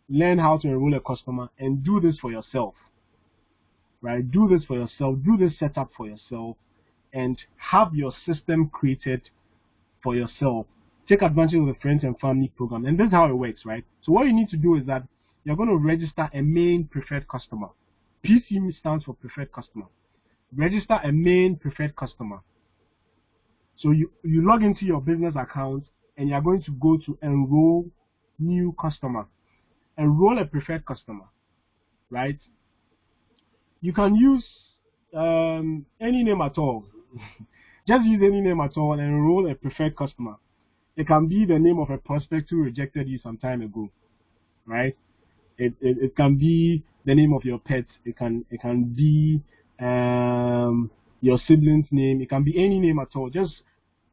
learn how to enroll a customer and do this for yourself, right? Do this for yourself. Do this setup for yourself, and have your system created for yourself. Take advantage of the Friends and Family Program, and this is how it works, right? So what you need to do is that you're going to register a main preferred customer. PC stands for preferred customer. Register a main preferred customer. So you log into your business account and you're going to go to enroll new customer. Enroll a preferred customer, right? You can use any name at all. Just use any name at all and enroll a preferred customer. It can be the name of a prospect who rejected you some time ago, right? It can be the name of your pet. It can be your sibling's name. It can be any name at all. Just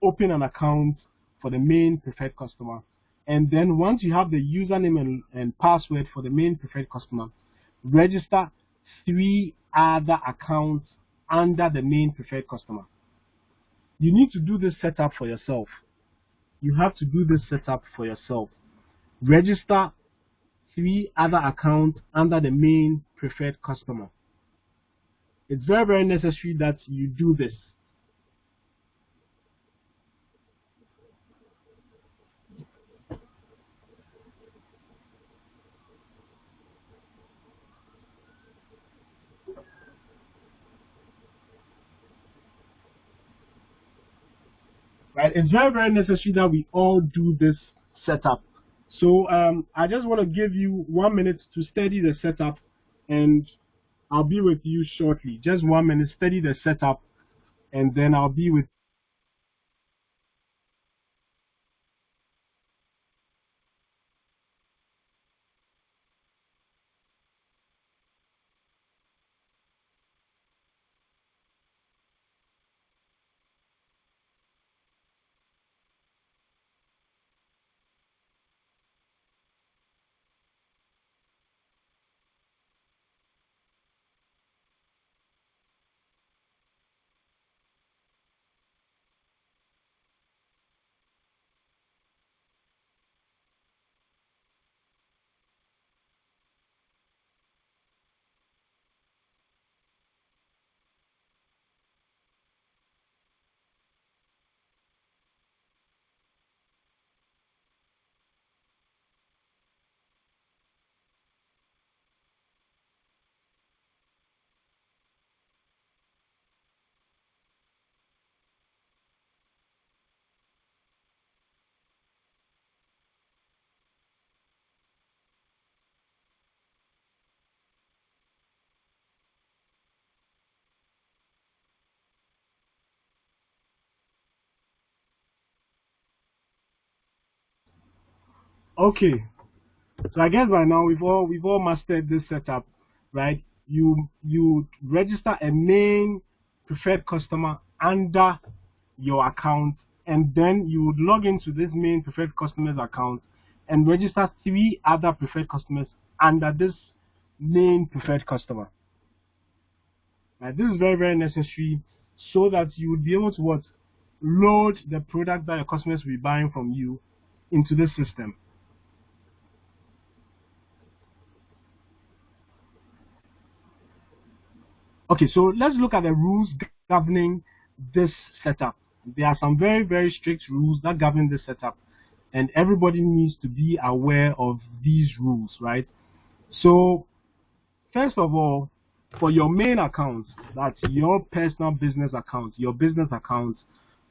open an account for the main preferred customer, and then once you have the username and password for the main preferred customer, register 3 other accounts under the main preferred customer. You need to do this setup for yourself. You have to do this setup for yourself. Register 3 other accounts under the main preferred customer. It's very, very necessary that you do this. Right? It's very, very necessary that we all do this setup. So I just want to give you 1 minute to study the setup, and I'll be with you shortly. Just 1 minute, study the setup, and then I'll be with Okay. So I guess by now we've all mastered this setup, right? You register a main preferred customer under your account, and then you would log into this main preferred customer's account and register 3 other preferred customers under this main preferred customer. Right? This is very, very necessary so that you would be able to what? Load the product that your customers will be buying from you into this system. Okay, so let's look at the rules governing this setup. There are some very, very strict rules that govern this setup, and everybody needs to be aware of these rules, right? So, first of all, for your main account, that's your personal business account, your business account,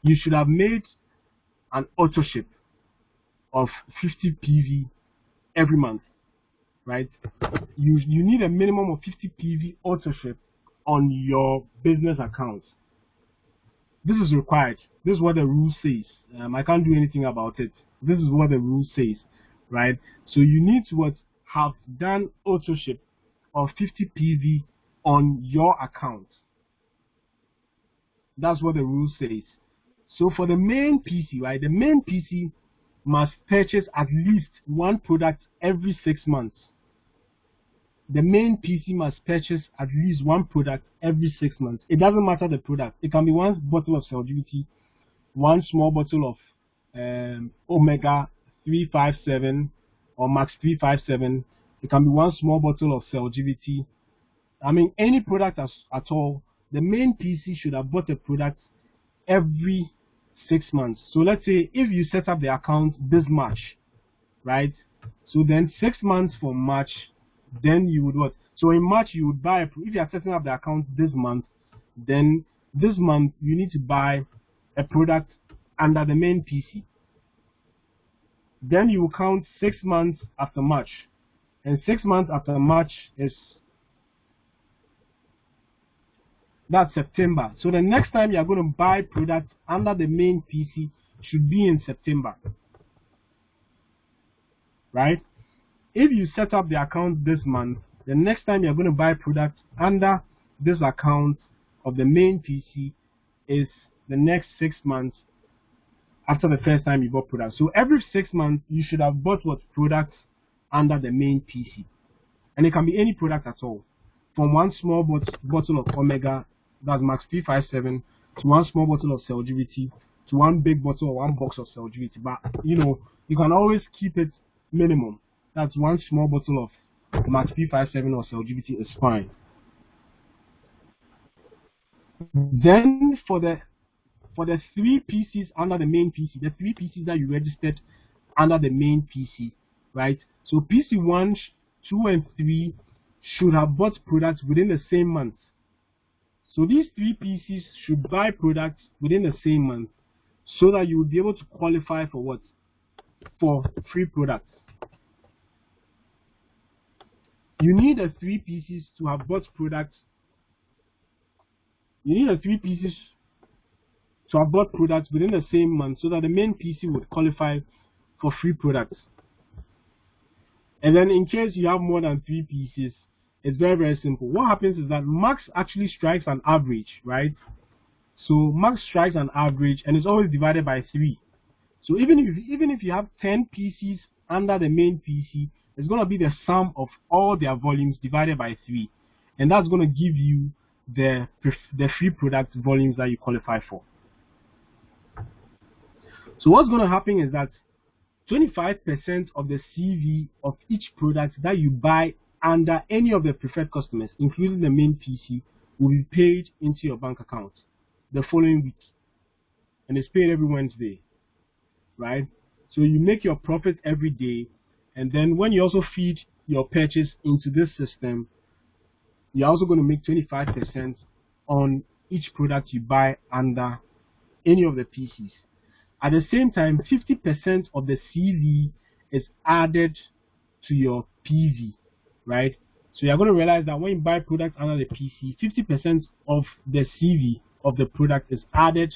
you should have made an auto ship of 50 PV every month, right? You need a minimum of 50 PV auto ship on your business account. This is required. This is what the rule says. I can't do anything about it. This is what the rule says, right? So you need to have done auto ship of 50 PV on your account. That's what the rule says. So for the main PC, right, the main PC must purchase at least 1 product every 6 months. The main PC must purchase at least 1 product every 6 months. It doesn't matter the product. It can be 1 bottle of Celgivity, 1 small bottle of Omega 357 or Max 357. It can be 1 small bottle of Celgivity. I mean, any product at all. The main PC should have bought a product every 6 months. So let's say if you set up the account this March, right? So then 6 months from March, then you would what? So in March, you would buy, if you are setting up the account this month, then this month you need to buy a product under the main PC. Then you will count 6 months after March. And 6 months after March that's September. So the next time you are going to buy products under the main PC should be in September. Right? If you set up the account this month, the next time you're going to buy products under this account of the main PC is the next 6 months after the first time you bought products. So every 6 months, you should have bought what products under the main PC. And it can be any product at all. From one small bottle of Omega, that's Max P57, to one small bottle of Celgivity, to one big bottle or one box of Celgivity. But, you know, you can always keep it minimum. That's one small bottle of Max P57 or Celgivity is fine. Then for the 3 PCs under the main PC, the 3 PCs that you registered under the main PC, right? So PC 1, 2, and 3 should have bought products within the same month. So these 3 PCs should buy products within the same month so that you will be able to qualify for what? For free products. You need the 3 PCs to have bought products. You need the 3 PCs to have bought products within the same month so that the main PC would qualify for free products. And then in case you have more than 3 PCs, it's very, very simple. What happens is that Max actually strikes an average, right? So Max strikes an average and it's always divided by 3. So even if you have 10 PCs under the main PC, it's going to be the sum of all their volumes divided by 3. And that's going to give you the free product volumes that you qualify for. So what's going to happen is that 25% of the CV of each product that you buy under any of the preferred customers, including the main PC, will be paid into your bank account the following week. And it's paid every Wednesday, right? So you make your profit every day, and then when you also feed your purchase into this system, you're also going to make 25% on each product you buy under any of the PCs. At the same time, 50% of the CV is added to your PV, right? So you're going to realize that when you buy products under the PC, 50% of the CV of the product is added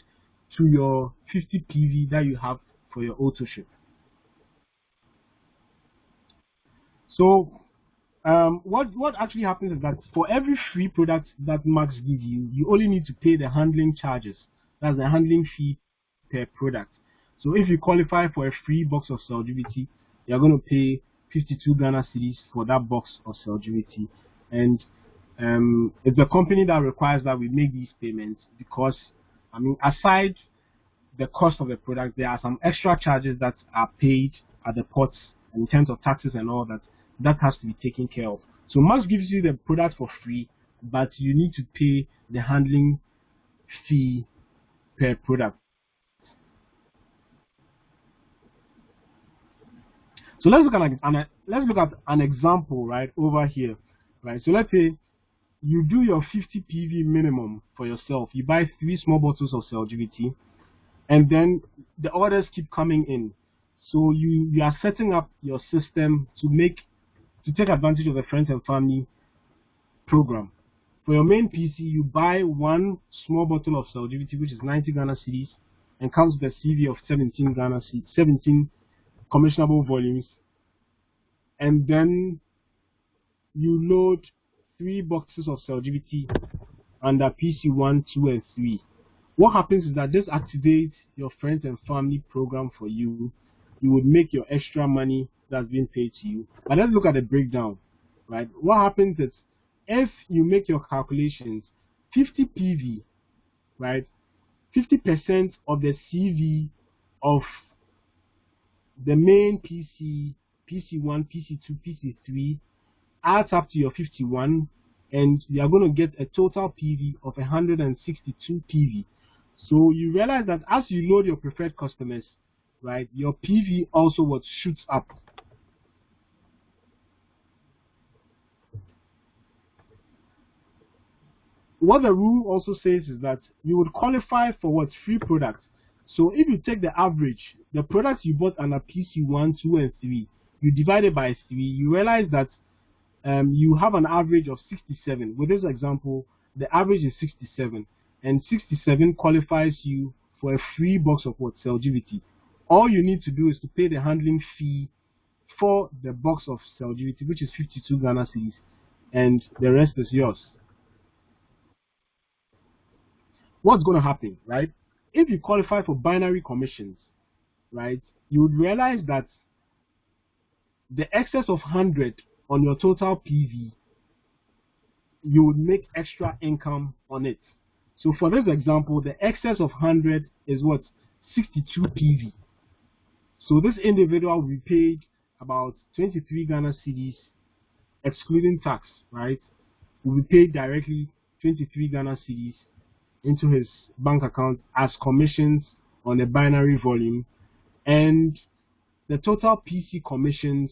to your 50 PV that you have for your auto ship. So what actually happens is that for every free product that Max gives you, you only need to pay the handling charges. That's the handling fee per product. So if you qualify for a free box of Celgivity, you're going to pay 52 Ghana cedis for that box of Celgivity. And it's the company that requires that we make these payments because, I mean, aside the cost of the product, there are some extra charges that are paid at the ports in terms of taxes and all that. That has to be taken care of. So Max gives you the product for free, but you need to pay the handling fee per product. So let's look at an example right over here, right? So let's say you do your 50 PV minimum for yourself. You buy 3 small bottles of Celgivity, and then the orders keep coming in. So you are setting up your system to take advantage of the friends and family program. For your main PC, you buy 1 small bottle of Celgivity, which is 90 Ghana cedis, and comes with a CV of 17 Ghana cedis, 17 commissionable volumes, and then you load 3 boxes of Celgivity under PC 1, 2, and 3. What happens is that this activates your friends and family program for you. You would make your extra money that's being paid to you. But let's look at the breakdown, right? What happens is if you make your calculations, 50 PV, right? 50% of the CV of the main PC, PC1, PC2, PC3 adds up to your 51, and you are going to get a total PV of 162 PV. So you realize that as you load your preferred customers, right, your PV also shoots up. What the rule also says is that you would qualify for what free products. So if you take the average, the products you bought under PC 1, 2, and 3, you divide it by 3, you realize that you have an average of 67. With this example, the average is 67, and 67 qualifies you for a free box of what? Celgivity. All you need to do is to pay the handling fee for the box of Celgivity, which is 52 Ghana cedis, and the rest is yours. What's going to happen, right? If you qualify for binary commissions, right, you would realize that the excess of 100 on your total PV, you would make extra income on it. So for this example, the excess of 100 is what? 62 PV. So this individual will be paid about 23 Ghana cedis, excluding tax, right? Will be paid directly 23 Ghana cedis into his bank account as commissions on the binary volume, and the total PC commissions,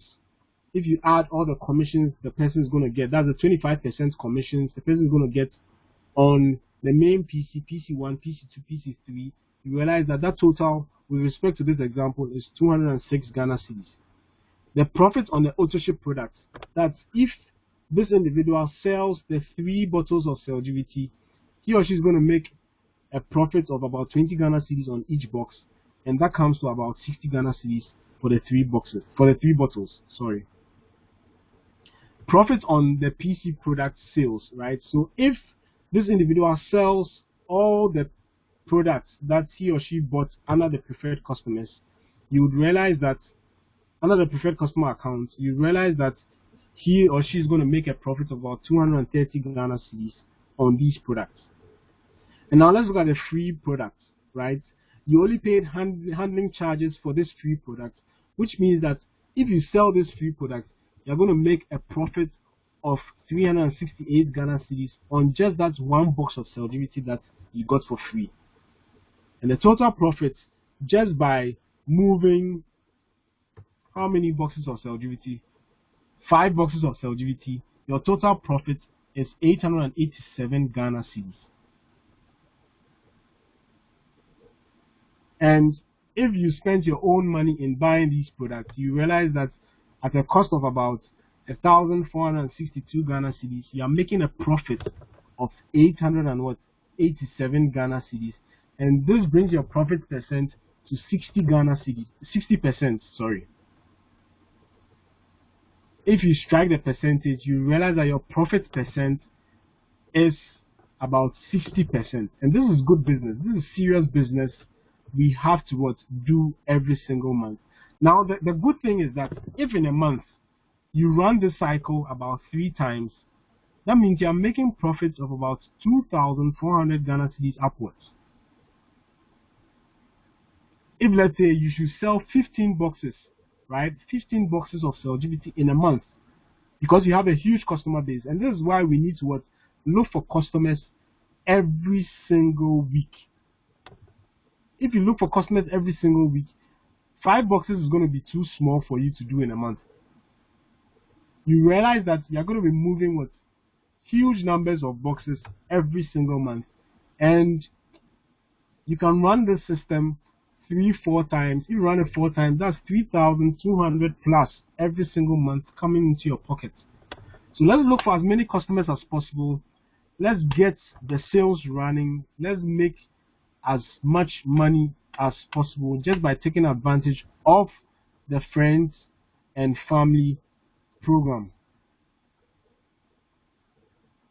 if you add all the commissions the person is going to get, that's the 25% commissions the person is going to get on the main PC, PC1, PC2, PC3, you realize that that total, with respect to this example, is 206 Ghana cedis. The profit on the auto ship product, that's if this individual sells the 3 bottles of Celgivity, he or she is going to make a profit of about 20 Ghana cedis on each box, and that comes to about 60 Ghana cedis for the 3 bottles. Sorry. Profit on the PC product sales, right? So if this individual sells all the products that he or she bought under the preferred customers, you would realize that under the preferred customer account, you realize that he or she is going to make a profit of about 230 Ghana cedis on these products. And now let's look at the free product, right? You only paid handling charges for this free product, which means that if you sell this free product, you're going to make a profit of 368 Ghana cedis on just that one box of Celgivity that you got for free. And the total profit, just by moving how many boxes of Celgivity? 5 boxes of Celgivity, your total profit is 887 Ghana cedis. And if you spend your own money in buying these products, you realize that at a cost of about 1,462 Ghana cedis, you are making a profit of 887 Ghana cedis, and this brings your profit percent to 60 Ghana cedis, 60%. Sorry. If you strike the percentage, you realize that your profit percent is about 60%, and this is good business. This is serious business. We have to do every single month. Now, the good thing is that if in a month you run this cycle about 3 times, that means you are making profits of about 2,400 Ghana cedis upwards. If let's say you should sell 15 boxes, right? 15 boxes of Celgivity in a month, because you have a huge customer base, and this is why we need to look for customers every single week. If you look for customers every single week, 5 boxes is going to be too small for you to do in a month. You realize that you're going to be moving huge numbers of boxes every single month, and you can run this system 3-4 times. If you run it 4 times, that's 3,200 plus every single month coming into your pocket. So let's look for as many customers as possible. Let's get the sales running. Let's make as much money as possible just by taking advantage of the friends and family program.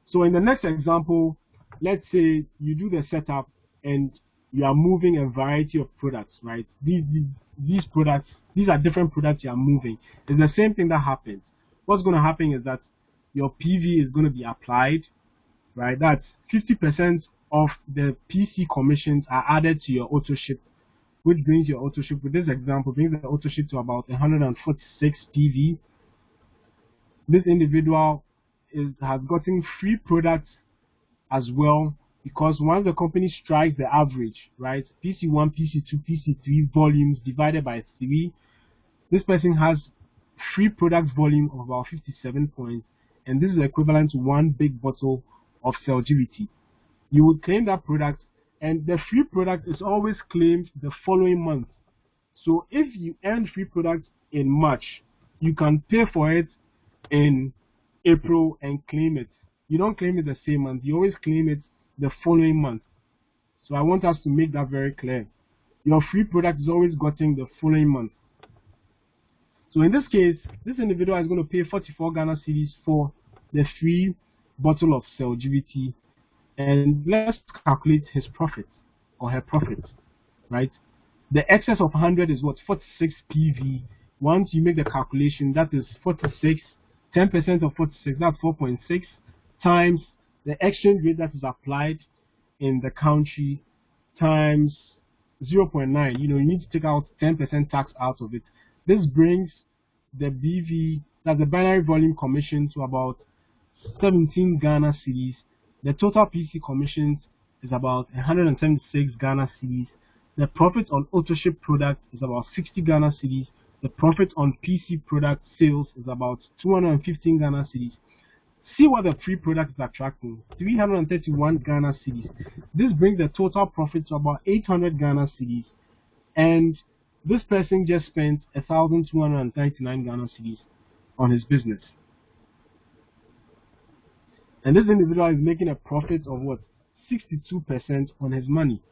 So in the next example, let's say you do the setup and you are moving a variety of products, right? These products, these are different products you are moving. It's the same thing that happens. What's going to happen is that your PV is going to be applied, right? That's 50% of the PC commissions are added to your auto ship, which brings your auto ship, with this example, brings the auto ship to about 146 PV. This individual has gotten free products as well, because once the company strikes the average, right, PC1, PC2, PC3 volumes divided by 3, this person has free products volume of about 57 points, and this is equivalent to 1 big bottle of Celgivity. You would claim that product, and the free product is always claimed the following month. So if you earn free product in March, you can pay for it in April and claim it. You don't claim it the same month, you always claim it the following month. So I want us to make that very clear. Your free product is always gotten the following month. So in this case, this individual is going to pay 44 Ghana cedis for the free bottle of Celgivity, and let's calculate his profit or her profit, right? The excess of 100 is what? 46 PV. Once you make the calculation, that is 46. 10% of 46, that's 4.6 times the exchange rate that is applied in the country times 0.9. You need to take out 10% tax out of it. This brings the BV, that's the binary volume commission, to about 17 Ghana cedis. The total PC commissions is about 176 Ghana cedis. The profit on auto ship product is about 60 Ghana cedis. The profit on PC product sales is about 215 Ghana cedis. See what the free product is attracting, 331 Ghana cedis. This brings the total profit to about 800 Ghana cedis. And this person just spent 1,299 Ghana cedis on his business. And this individual is making a profit of what? 62% on his money.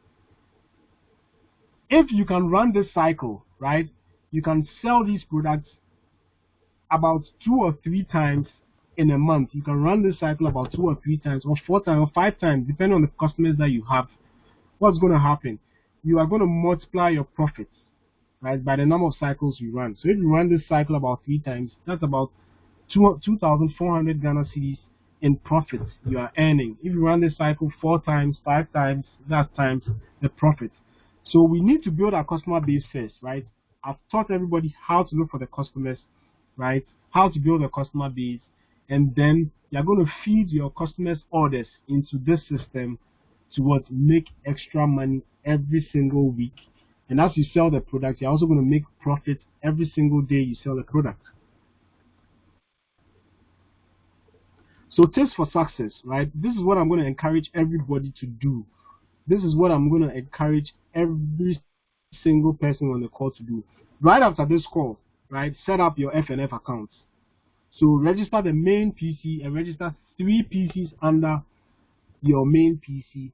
If you can run this cycle, right, you can sell these products about 2 or 3 times in a month. You can run this cycle about 2 or 3 times, or 4 times, or 5 times, depending on the customers that you have. What's going to happen? You are going to multiply your profits, right, by the number of cycles you run. So if you run this cycle about 3 times, that's about 2,400 Ghana cedis in profits you are earning. If you run this cycle 4 times, 5 times, that's times the profit. So we need to build our customer base first, right? I've taught everybody how to look for the customers, right? How to build a customer base, and then you're going to feed your customers' orders into this system to what? Make extra money every single week. And as you sell the product, you're also going to make profit every single day you sell the product. So tips for success, right? This is what I'm going to encourage everybody to do. This is what I'm going to encourage every single person on the call to do. Right after this call, right, set up your FNF accounts. So register the main PC and register 3 PCs under your main PC.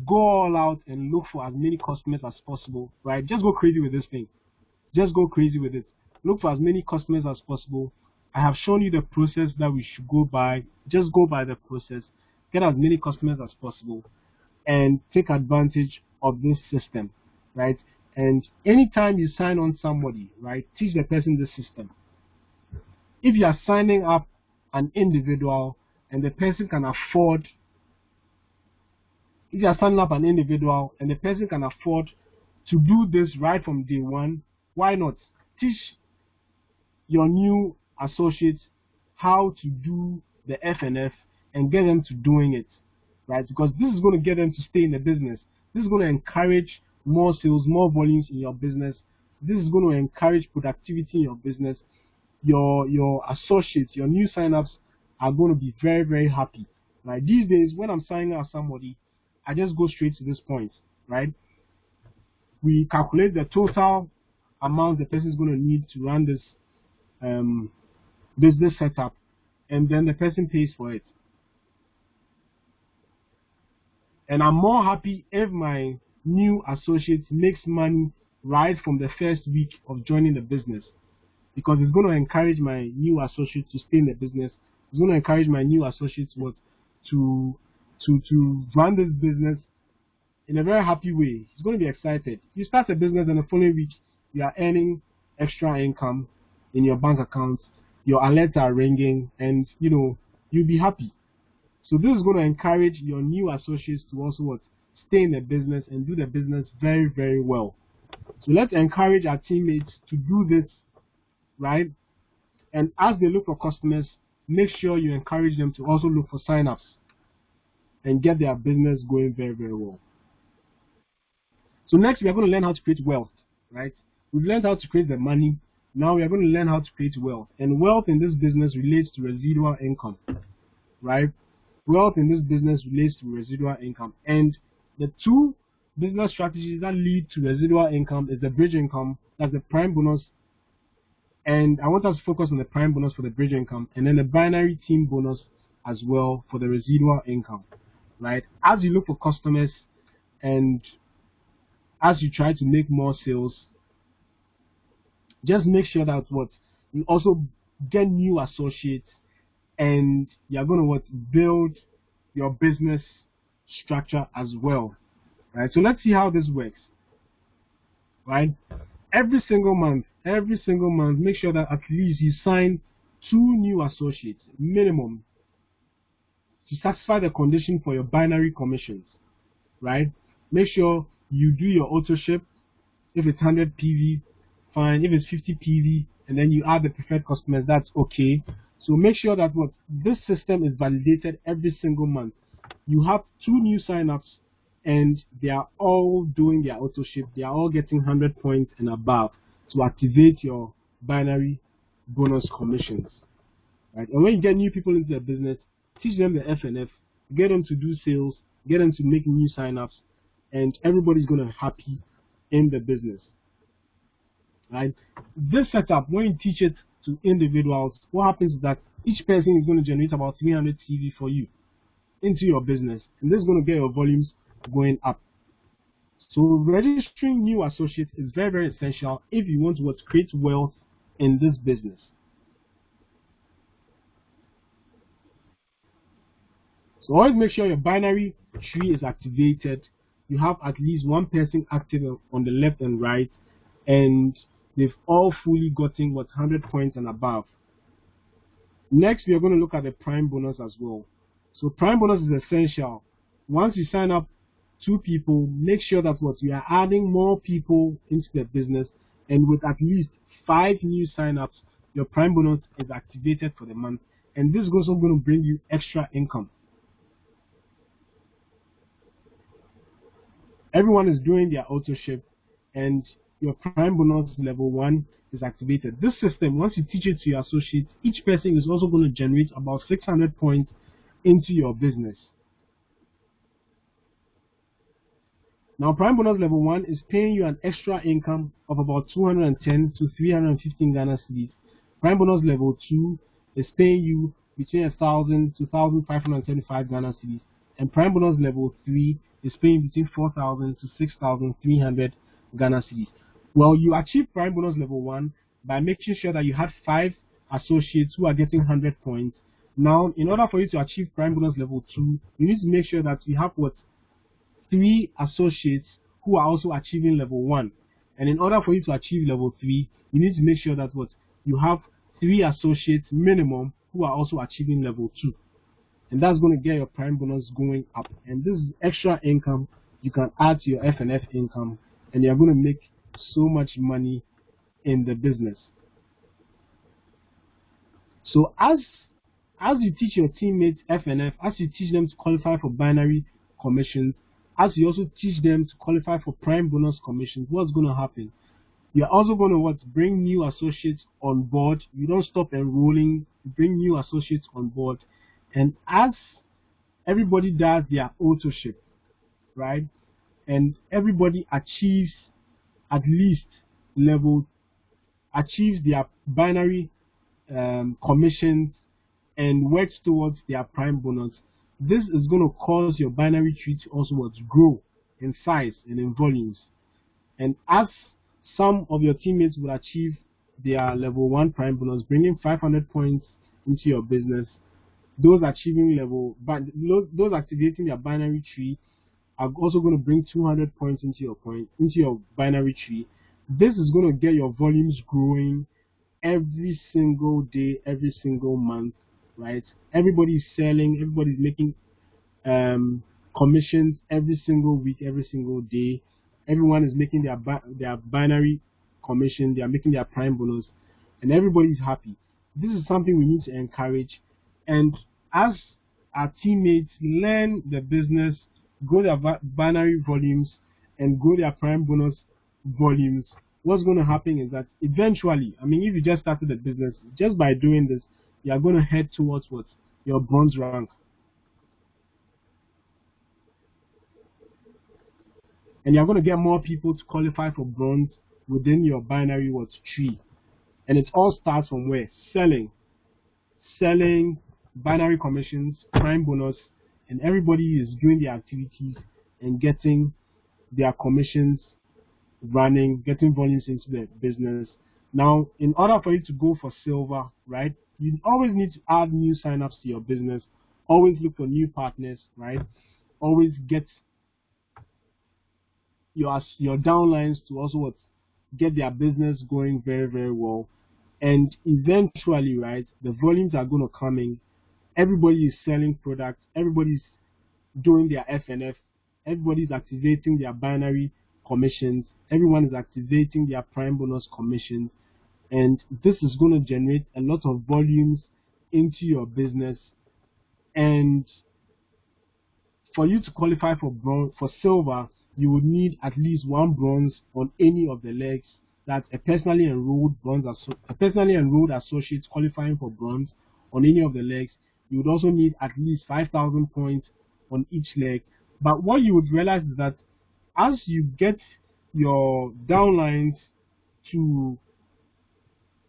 Go all out and look for as many customers as possible, right? Just go crazy with this thing. Just go crazy with it. Look for as many customers as possible. I have shown you the process that we should go by. Just go by the process. Get as many customers as possible and take advantage of this system, right? And anytime you sign on somebody, right, teach the person the system. If you are signing up an individual and the person can afford, if you are signing up an individual and the person can afford to do this right from day one, why not teach your new associates how to do the FNF and get them to doing it, right? Because this is going to get them to stay in the business. This is going to encourage more sales, more volumes in your business. This is going to encourage productivity in your business. Your associates, your new signups are going to be very, very happy, right? These days, when I'm signing up somebody, I just go straight to this point, right? We calculate the total amount the person is going to need to run this business setup, and then the person pays for it. And I'm more happy if my new associate makes money right from the first week of joining the business, because it's going to encourage my new associate to stay in the business. It's going to encourage my new associates to run this business in a very happy way. He's going to be excited. You start a business and the following week you are earning extra income in your bank account. Your alerts are ringing, and you'll be happy. So this is going to encourage your new associates to also stay in the business and do the business very, very well. So let's encourage our teammates to do this, right? And as they look for customers, make sure you encourage them to also look for signups and get their business going very, very well. So next, we are going to learn how to create wealth, right? We've learned how to create the money. Now we are going to learn how to create wealth. And wealth in this business relates to residual income, right? Wealth in this business relates to residual income, and the two business strategies that lead to residual income is the bridge income, that's the prime bonus, and I want us to focus on the prime bonus for the bridge income, and then the binary team bonus as well for the residual income, right? As you look for customers and as you try to make more sales, just make sure that what you also get new associates, and you're going to what build your business structure as well, right? So let's see how this works, right? Every single month, make sure that at least you sign 2 new associates minimum to satisfy the condition for your binary commissions, right? Make sure you do your auto ship. If it's 100 PV, fine. If it's 50 PV, and then you add the preferred customers, that's okay. So make sure that what this system is validated every single month. You have 2 new signups, and they are all doing their auto ship. They are all getting 100 points and above to activate your binary bonus commissions, right? And when you get new people into the business, teach them the FNF, get them to do sales, get them to make new signups, and everybody's gonna be happy in the business, right? This setup, when you teach it to individuals, what happens is that each person is going to generate about 300 CV for you into your business, and this is going to get your volumes going up. So registering new associates is very, very essential if you want to create wealth in this business. So always make sure your binary tree is activated. You have at least one person active on the left and right, and they've all fully gotten 100 points and above. Next, we are going to look at the prime bonus as well. So prime bonus is essential. Once you sign up 2 people, make sure that what you are adding more people into the business, and with at least 5 new signups, your prime bonus is activated for the month, and this is also going to bring you extra income. Everyone is doing their auto ship, and your prime bonus level 1 is activated. This system, once you teach it to your associates, each person is also going to generate about 600 points into your business. Now, prime bonus level 1 is paying you an extra income of about 210 to 315 Ghana cedis. Prime bonus level 2 is paying you between 1,000 to 1,575 Ghana cedis. And prime bonus level 3 is paying between 4,000 to 6,300 Ghana cedis. Well, you achieve prime bonus level 1 by making sure that you had 5 associates who are getting 100 points. Now, in order for you to achieve prime bonus level 2, you need to make sure that you have 3 associates who are also achieving level 1. And in order for you to achieve level 3, you need to make sure that you have 3 associates minimum who are also achieving level 2. And that's going to get your prime bonus going up. And this is extra income you can add to your FNF income, and you're going to make so much money in the business. So as you teach your teammates FNF, as you teach them to qualify for binary commissions, as you also teach them to qualify for prime bonus commissions, what's going to happen? You're also going to bring new associates on board. You don't stop enrolling, you bring new associates on board. And as everybody does their auto ship, right, and everybody achieves at least achieves their binary commissions and works towards their prime bonus, this is going to cause your binary tree to also grow in size and in volumes. And as some of your teammates will achieve their level 1 prime bonus, bringing 500 points into your business, those achieving those activating their binary tree are also going to bring 200 points into your binary tree. This is going to get your volumes growing every single day, every single month, right? Everybody's selling, everybody's making commissions every single week, every single day. Everyone is making their binary commission, they are making their prime bonus, and everybody's happy. This is something we need to encourage. And as our teammates learn the business, grow their binary volumes, and grow their prime bonus volumes, what's going to happen is that eventually, I mean, if you just started the business, just by doing this, you are going to head towards your bronze rank. and you're going to get more people to qualify for bronze within your binary tree. And it all starts from where? Selling binary commissions, prime bonus, and everybody is doing their activities and getting their commissions running, getting volumes into the business. Now, in order for you to go for silver, right, you always need to add new signups to your business, always look for new partners, right? Always get your downlines to also get their business going very, very well. And eventually, right, the volumes are going to come in. Everybody is selling products, everybody's doing their FNF, everybody's activating their binary commissions, everyone is activating their prime bonus commissions, and this is going to generate a lot of volumes into your business. And for you to qualify for silver, you would need at least one bronze on any of the legs. That's a personally enrolled associate qualifying for bronze on any of the legs. You would also need at least 5,000 points on each leg. But what you would realize is that as you get your downlines to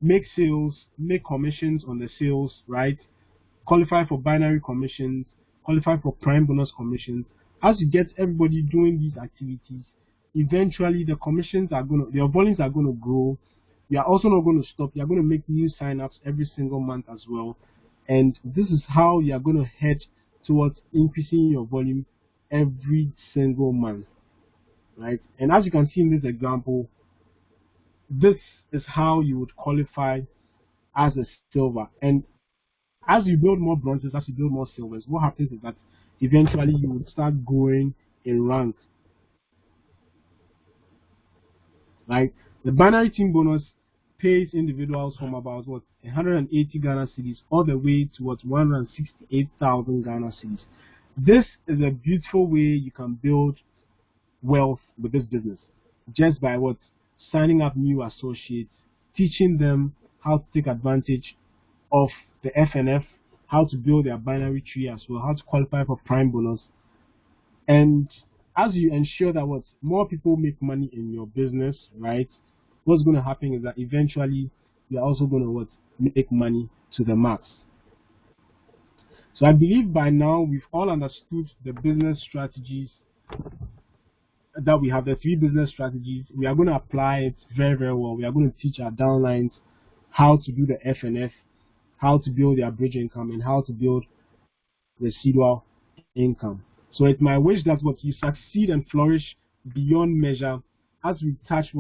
make sales, make commissions on the sales, right? Qualify for binary commissions, qualify for prime bonus commissions. As you get everybody doing these activities, eventually the your volumes are gonna grow. You are also not going to stop. You are going to make new signups every single month as well, and this is how you are going to head towards increasing your volume every single month, right? And as you can see in this example, this is how you would qualify as a silver. And as you build more bronzes, as you build more silvers, what happens is that eventually you would start growing in rank, right? The binary team bonus pays individuals from about 180 Ghana cedis all the way to 168,000 Ghana cedis. This is a beautiful way you can build wealth with this business, just by signing up new associates, teaching them how to take advantage of the FNF, how to build their binary tree as well, how to qualify for prime bonus. And as you ensure that more people make money in your business, right, what's going to happen is that eventually you're also going to make money to the max. So I believe by now we've all understood the business strategies that we have, the 3 business strategies. We are going to apply it very, very well. We are going to teach our downlines how to do the FNF, how to build their bridge income, and how to build residual income. So it's my wish that you succeed and flourish beyond measure as we touch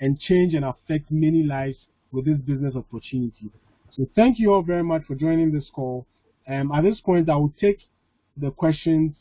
and change and affect many lives with this business opportunity. So thank you all very much for joining this call. At this point, I will take the questions